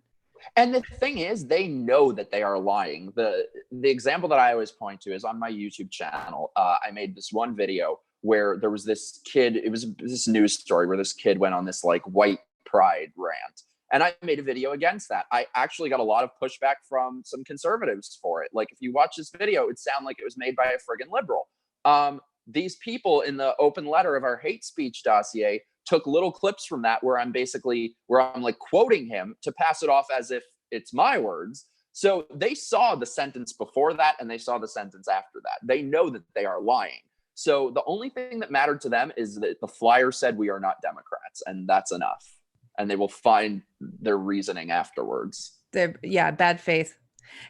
And the thing is, they know that they are lying. The example that I always point to is on my YouTube channel. I made this one video where there was this kid, it was this news story where this kid went on this like white pride rant. And I made a video against that. I actually got a lot of pushback from some conservatives for it. Like if you watch this video, it would sound like it was made by a friggin' liberal. These people in the open letter of our hate speech dossier took little clips from that where I'm like quoting him to pass it off as if it's my words. So they saw the sentence before that and they saw the sentence after that. They know that they are lying. So the only thing that mattered to them is that the flyer said we are not Democrats, and that's enough. And they will find their reasoning afterwards. Bad faith.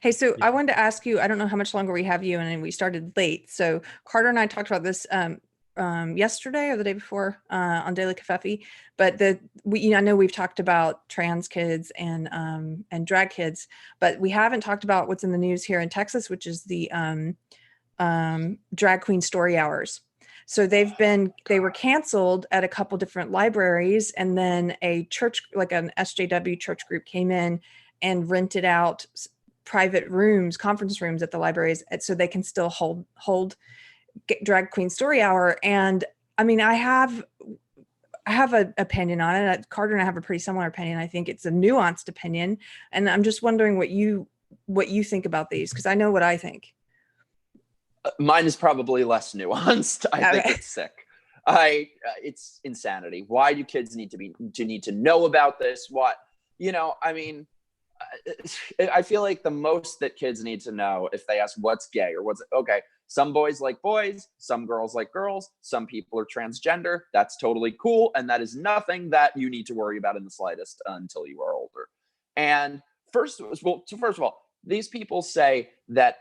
Hey, so I wanted to ask you, I don't know how much longer we have you, and we started late. So Carter and I talked about this yesterday or the day before on Daily Covfefe, but I know we've talked about trans kids and drag kids, but we haven't talked about what's in the news here in Texas, which is the drag queen story hours. So they were canceled at a couple different libraries, and then a church, like an SJW church group, came in and rented out private rooms, conference rooms at the libraries, so they can still hold drag queen story hour. And I mean, I have an opinion on it. Carter and I have a pretty similar opinion. I think it's a nuanced opinion, and I'm just wondering what you think about these, because I know what I think. Mine is probably less nuanced. I think it's sick. It's insanity. Why do kids need to know about this? What, I mean, I feel like the most that kids need to know, if they ask what's gay or what's okay, some boys like boys, some girls like girls, some people are transgender. That's totally cool. And that is nothing that you need to worry about in the slightest until you are older. And first of all, these people say that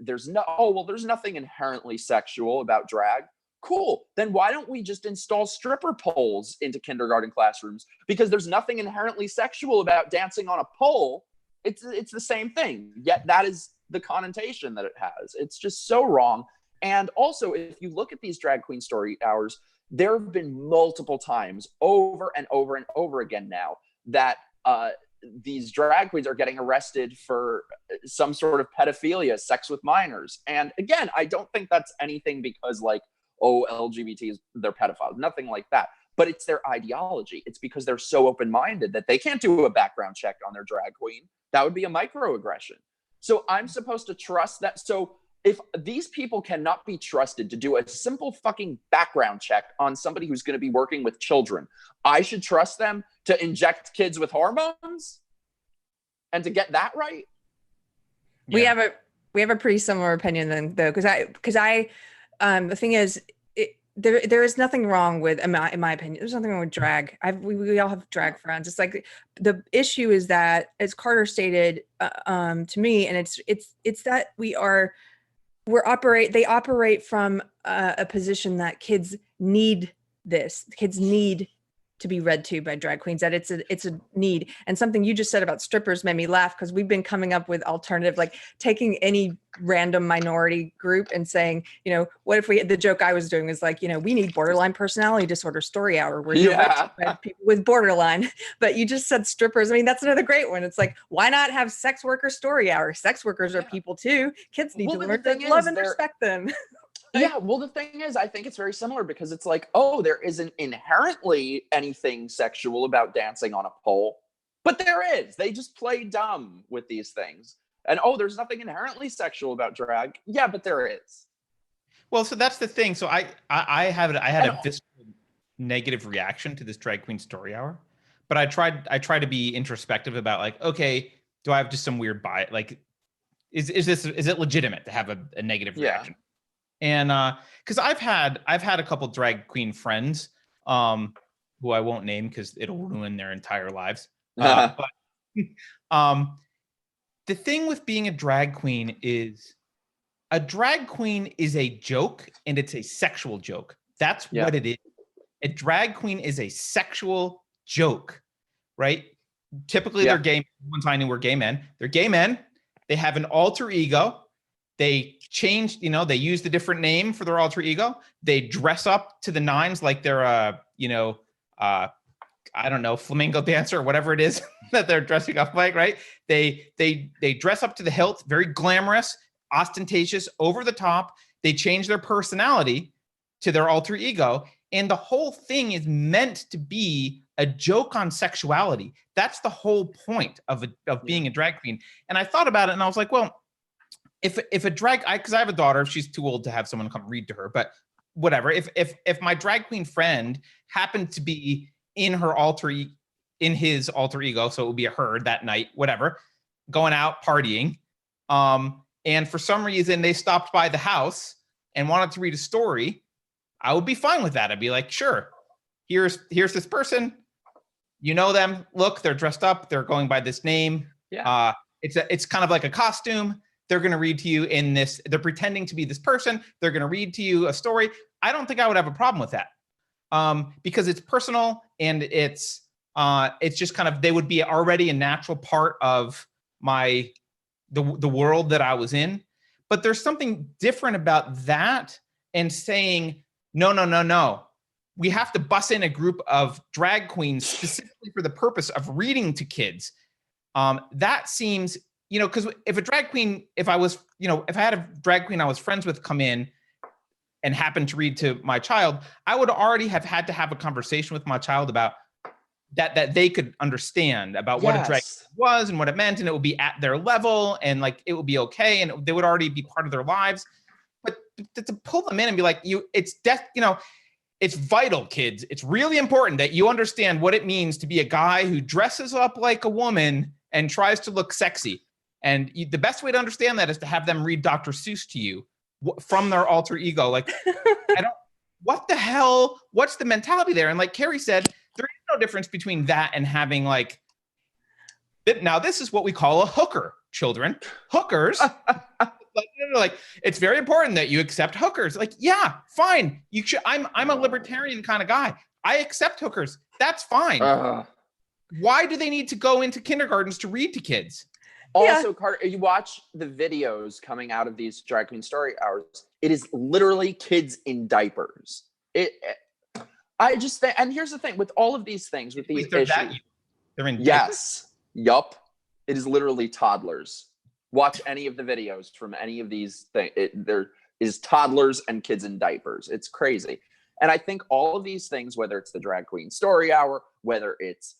there's nothing inherently sexual about drag. Cool. Then why don't we just install stripper poles into kindergarten classrooms? Because there's nothing inherently sexual about dancing on a pole. It's the same thing. Yet that is the connotation that it has. It's just so wrong. And also, if you look at these drag queen story hours, there have been multiple times over and over and over again now that these drag queens are getting arrested for some sort of pedophilia, sex with minors. And again, I don't think that's anything because LGBTs, they're pedophiles, nothing like that. But it's their ideology. It's because they're so open-minded that they can't do a background check on their drag queen. That would be a microaggression. So I'm supposed to trust that. So if these people cannot be trusted to do a simple fucking background check on somebody who's going to be working with children, I should trust them to inject kids with hormones and to get that right. Yeah. We have a pretty similar opinion then, though, because I the thing is, there is nothing wrong with, in my opinion, there's nothing wrong with drag. We all have drag friends. It's like the issue is that, as Carter stated to me, and it's that they operate from a position that kids need this. Kids need to be read to by drag queens, that it's a need. And something you just said about strippers made me laugh, because we've been coming up with alternative, like taking any random minority group and saying, what if the joke I was doing was like, we need borderline personality disorder story hour where you're people with borderline. But you just said strippers. I mean, that's another great one. It's like, why not have sex worker story hour? Sex workers are people too. Kids need to learn to love and respect them. Yeah, well, the thing is, I think it's very similar, because it's like, there isn't inherently anything sexual about dancing on a pole, but there is. They just play dumb with these things. And there's nothing inherently sexual about drag. Yeah, but there is. Well, so that's the thing. So I had a visceral negative reaction to this drag queen story hour, but I tried to be introspective about, like, okay, do I have just some weird bias? Like, is it legitimate to have a negative reaction? And because I've had a couple drag queen friends who I won't name because it'll ruin their entire lives. But the thing with being a drag queen is a joke, and it's a sexual joke. That's what it is. A drag queen is a sexual joke, right? Typically, they're gay. Ones I knew were gay men. They're gay men. They have an alter ego. They changed, they use the different name for their alter ego. They dress up to the nines like they're I don't know, flamingo dancer or whatever it is that they're dressing up like, right? They dress up to the hilt, very glamorous, ostentatious, over the top. They change their personality to their alter ego. And the whole thing is meant to be a joke on sexuality. That's the whole point of being a drag queen. And I thought about it and I was like, well, if a drag, because I have a daughter, she's too old to have someone come read to her, but whatever. If my drag queen friend happened to be in his alter ego, so it would be a her that night, whatever, going out partying, and for some reason they stopped by the house and wanted to read a story, I would be fine with that. I'd be like, sure, here's this person, them, look, they're dressed up, they're going by this name. It's kind of like a costume. they're going to read to you in this, they're pretending to be this person, they're going to read to you a story. I don't think I would have a problem with that, because it's personal and it's just kind of, they would be already a natural part of the world that I was in. But there's something different about that and saying, no. We have to bus in a group of drag queens specifically for the purpose of reading to kids. That seems, because if a drag queen, if I had a drag queen I was friends with come in and happened to read to my child, I would already have had to have a conversation with my child about that they could understand about what a drag was and what it meant, and it would be at their level, and like it would be okay, and they would already be part of their lives. But to pull them in and be like, it's vital, kids. It's really important that you understand what it means to be a guy who dresses up like a woman and tries to look sexy. And the best way to understand that is to have them read Dr. Seuss to you from their alter ego. Like, what the hell? What's the mentality there? And like Keri said, there is no difference between that and having like, now this is what we call a hooker, children. Hookers. Like, it's very important that you accept hookers. Like, yeah, fine. You should. I'm a libertarian kind of guy. I accept hookers. That's fine. Why do they need to go into kindergartens to read to kids? Also, Carter, you watch the videos coming out of these drag queen story hours. It is literally kids in diapers. I just think, and here's the thing with all of these things, with these issues, they're in diapers? Yes, yup. It is literally toddlers. Watch any of the videos from any of these things. There is toddlers and kids in diapers. It's crazy. And I think all of these things, whether it's the drag queen story hour, whether it's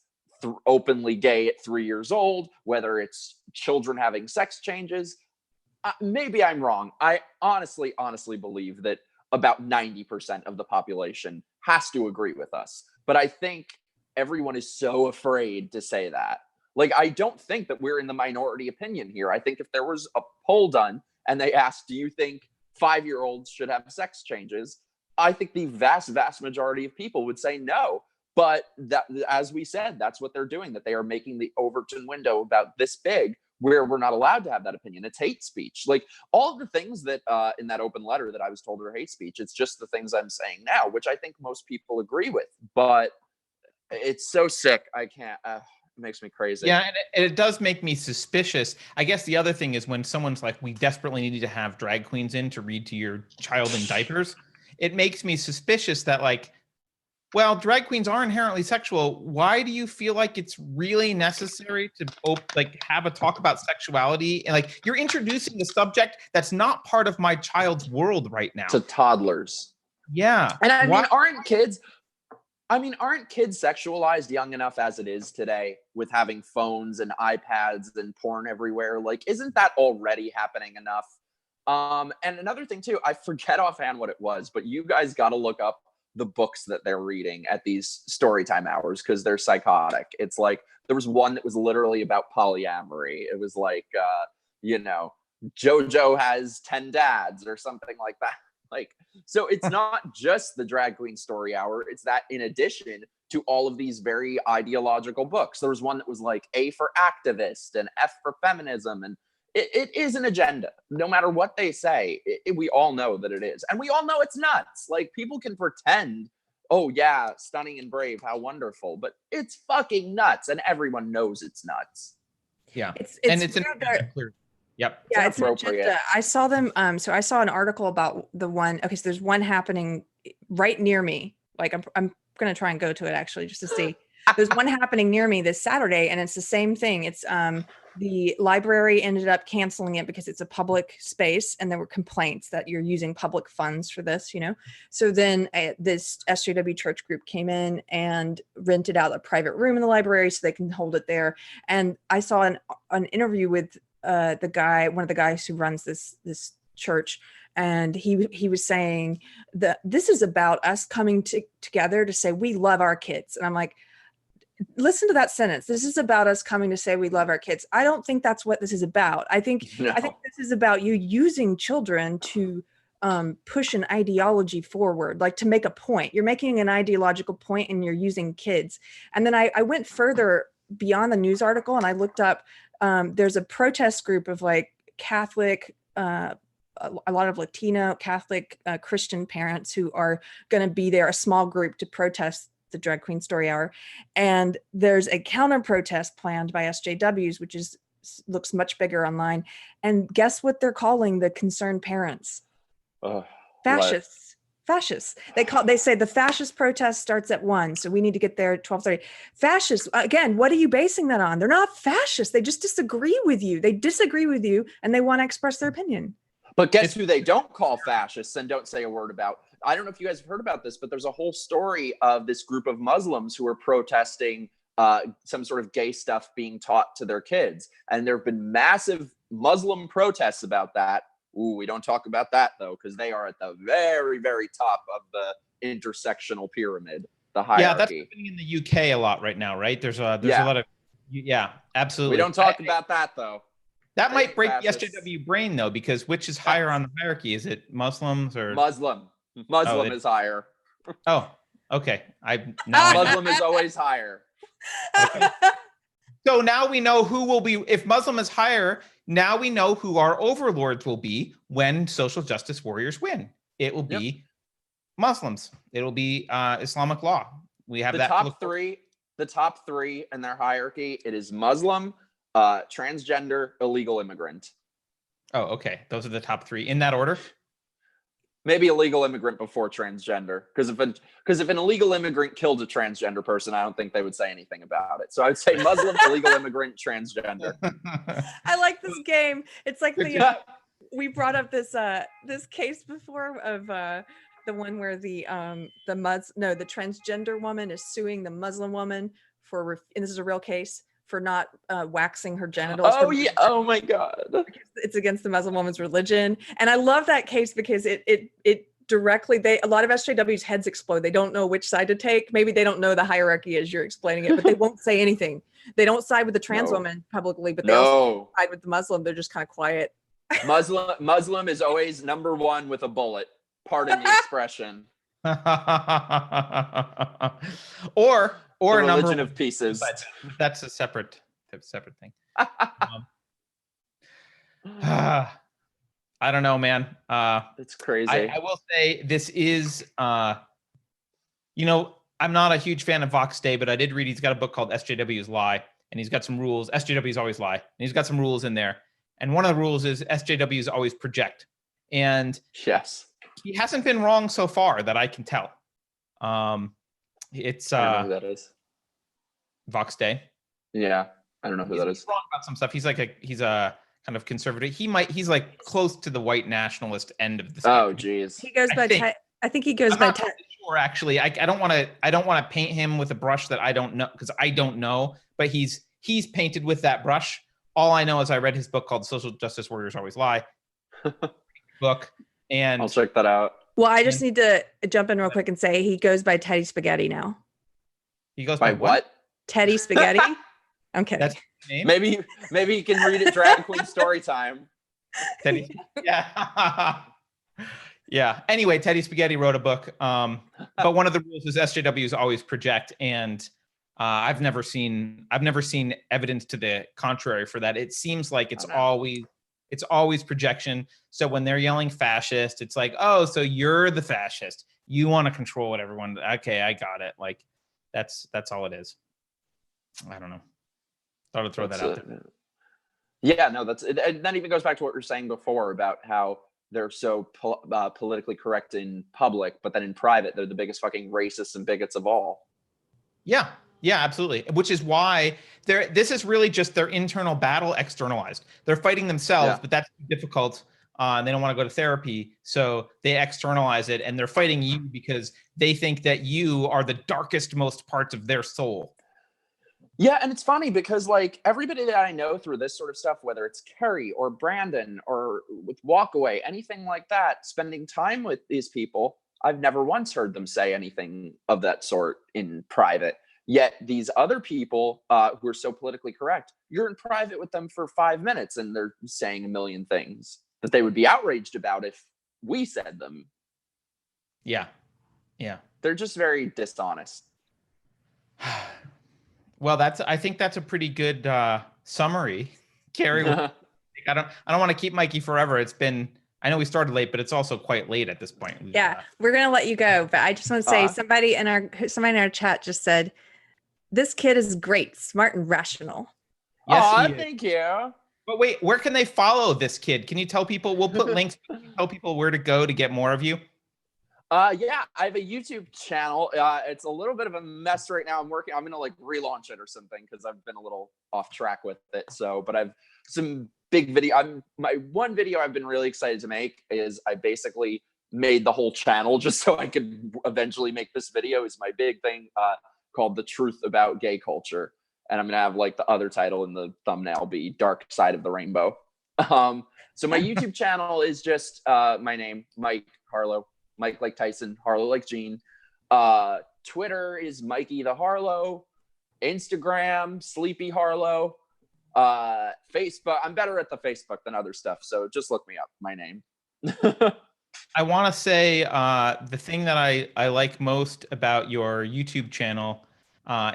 openly gay at 3 years old, whether it's children having sex changes, maybe I'm wrong. I honestly believe that about 90% of the population has to agree with us. But I think everyone is so afraid to say that. Like, I don't think that we're in the minority opinion here. I think if there was a poll done and they asked, do you think 5-year-olds should have sex changes? I think the vast majority of people would say no. But that, as we said, that's what they're doing, that they are making the Overton window about this big where we're not allowed to have that opinion. It's hate speech. Like all of the things that in that open letter that I was told are hate speech, it's just the things I'm saying now, which I think most people agree with. But it's so sick. I can't. It makes me crazy. Yeah, and it does make me suspicious. I guess the other thing is when someone's like, we desperately need to have drag queens in to read to your child in diapers, it makes me suspicious that like, well, drag queens are inherently sexual. Why do you feel like it's really necessary to have a talk about sexuality? And like, you're introducing a subject that's not part of my child's world right now. To toddlers. Yeah. And I mean, aren't kids sexualized young enough as it is today with having phones and iPads and porn everywhere? Like, isn't that already happening enough? And another thing too, I forget offhand what it was, but you guys got to look up the books that they're reading at these storytime hours because they're psychotic. It's like there was one that was literally about polyamory. It was like JoJo has 10 dads or something like that. Like, so it's not just the drag queen story hour, it's that in addition to all of these very ideological books. There was one that was like A for activist and F for feminism, and it is an agenda. No matter what they say, we all know that it is. And we all know it's nuts. Like, people can pretend, oh yeah, stunning and brave, how wonderful. But it's fucking nuts. And everyone knows it's nuts. Yeah. It's clear. Yep. Yeah, it's an agenda. I saw them. So I saw an article about the one. Okay, so there's one happening right near me. Like I'm going to try and go to it actually just to see. There's one happening near me this Saturday, and it's the same thing. It's the library ended up canceling it because it's a public space, and there were complaints that you're using public funds for this, So then this SJW church group came in and rented out a private room in the library so they can hold it there. And I saw an interview with one of the guys who runs this church. And he was saying that this is about us coming together to say we love our kids. And I'm like, listen to that sentence. This is about us coming to say we love our kids. I don't think that's what this is about. I think this is about you using children to push an ideology forward, like to make a point. You're making an ideological point and you're using kids. And then I went further beyond the news article and I looked up, there's a protest group of like Catholic, a lot of Latino, Catholic, Christian parents who are going to be there, a small group to protest the Drag Queen Story Hour. And there's a counter protest planned by SJWs, which looks much bigger online. And guess what they're calling the concerned parents? Fascists. Fascists. They say the fascist protest starts at 1, so we need to get there at 12:30. Fascists, again, what are you basing that on? They're not fascists. They just disagree with you. They disagree with you and they want to express their opinion. But guess who they don't call fascists and don't say a word about? I don't know if you guys have heard about this, but there's a whole story of this group of Muslims who are protesting some sort of gay stuff being taught to their kids. And there have been massive Muslim protests about that. Ooh, we don't talk about that, though, because they are at the very, very top of the intersectional pyramid, the hierarchy. Yeah, that's happening in the UK a lot right now, right? There's a lot of, absolutely. We don't talk about that, though. That might break the SJW brain, though, because which is higher on the hierarchy? Is it Muslims or Muslim is higher. Oh, okay. Muslim is always higher. Okay. So now we know who will be, if Muslim is higher, now we know who our overlords will be when social justice warriors win. It will be Muslims. It'll be Islamic law. We have the that. The top three in their hierarchy, it is Muslim, transgender, illegal immigrant. Oh, okay. Those are the top 3 in that order. Maybe illegal immigrant before transgender, because if an illegal immigrant killed a transgender person, I don't think they would say anything about it. So I would say Muslim, illegal immigrant, transgender. I like this game. It's like we brought up this case before of the one where the transgender woman is suing the Muslim woman and this is a real case, for not waxing her genitals. Oh yeah! Oh my God! It's against the Muslim woman's religion, and I love that case because it directly a lot of SJWs' heads explode. They don't know which side to take. Maybe they don't know the hierarchy as you're explaining it, but they won't say anything. They don't side with the trans woman publicly, but they also side with the Muslim. They're just kind of quiet. Muslim is always number 1 with a bullet. Pardon the expression. or the religion of pieces. That's a separate thing. I don't know, man. It's crazy. I will say this is, I'm not a huge fan of Vox Day, but I did read he's got a book called SJW's Lie, and he's got some rules. SJWs always lie, and he's got some rules in there. And one of the rules is SJWs always project. And yes, he hasn't been wrong so far that I can tell. It's I don't know who that is. Vox Day. Yeah, I don't know who that is. He's wrong about some stuff. He's a kind of conservative. He's like close to the white nationalist end of the spectrum. Oh, geez. He goes by. I think he goes by. Sure, actually, I don't want to paint him with a brush that I don't know, because I don't know. But he's painted with that brush. All I know is I read his book called "Social Justice Warriors Always Lie." Book, and I'll check that out. Well, I just need to jump in real quick and say he goes by Teddy Spaghetti now. He goes by what? Teddy Spaghetti. I'm kidding. That's his name? Maybe you can read it Drag Queen story time. Teddy. Yeah. Yeah. Anyway, Teddy Spaghetti wrote a book. But one of the rules is SJWs always project, and I've never seen evidence to the contrary for that. It seems like it's always projection. So when they're yelling fascist, it's like, oh, so you're the fascist. You want to control what everyone. Okay, I got it. Like that's all it is. I don't know. Thought I'd throw that out there. Yeah, no, and that even goes back to what you were saying before about how they're so politically correct in public, but then in private, they're the biggest fucking racists and bigots of all. Yeah. Yeah, absolutely. Which is why this is really just their internal battle externalized. They're fighting themselves, but that's difficult. They don't want to go to therapy. So they externalize it, and they're fighting you because they think that you are the darkest, most parts of their soul. Yeah, and it's funny because like everybody that I know through this sort of stuff, whether it's Keri or Brandon or with Walkaway, anything like that, spending time with these people, I've never once heard them say anything of that sort in private. Yet these other people who are so politically correct, you're in private with them for 5 minutes and they're saying a million things that they would be outraged about if we said them. Yeah. Yeah. They're just very dishonest. Well, I think that's a pretty good summary. Keri, take I don't want to keep Mikey forever. I know we started late, but it's also quite late at this point. Yeah, we're gonna let you go, but I just want to say somebody in our chat just said, "This kid is great, smart and rational." Yes, thank you. But wait, where can they follow this kid? Can you tell people? We'll put links. Tell people where to go to get more of you. Yeah, I have a YouTube channel. It's a little bit of a mess right now. I'm gonna like relaunch it or something because I've been a little off track with it. So, but I've some big video. My one video I've been really excited to make is I basically made the whole channel just so I could eventually make this video. Is my big thing called "The Truth About Gay Culture," and I'm gonna have like the other title in the thumbnail be "Dark Side of the Rainbow." So my YouTube channel is just my name, Mike Harlow. Mike like Tyson, Harlow like Gene. Twitter is Mikey the Harlow. Instagram, Sleepy Harlow. Facebook, I'm better at the Facebook than other stuff, so just look me up, my name. I want to say the thing that I like most about your YouTube channel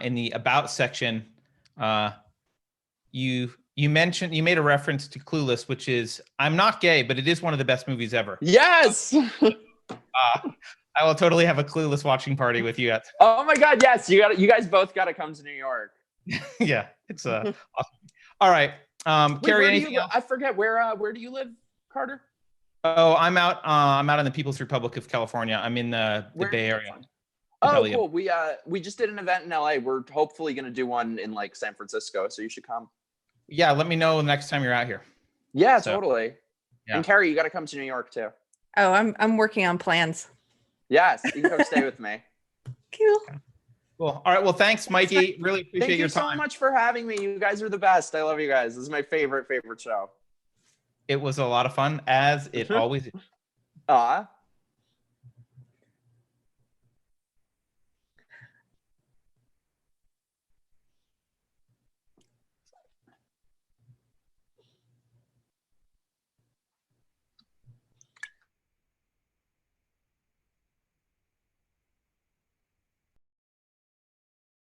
in the About section, you made a reference to Clueless, which is, I'm not gay, but it is one of the best movies ever. Yes! I will totally have a Clueless watching party with you. Oh my God, yes! You guys both got to come to New York. Yeah, it's awesome. All right, Keri, anything else? I forget where do you live, Carter? Oh, I'm out in the People's Republic of California. I'm in the Bay Area. Oh, cool. We just did an event in LA. We're hopefully gonna do one in like San Francisco, so you should come. Yeah, let me know the next time you're out here. Yeah, totally. Yeah. And Keri, you got to come to New York too. Oh, I'm working on plans. Yes, you can come stay with me. Cool. Cool. All right. Well, thanks, Mikey. Really appreciate your time. Thank you so much for having me. You guys are the best. I love you guys. This is my favorite show. It was a lot of fun, as it always is.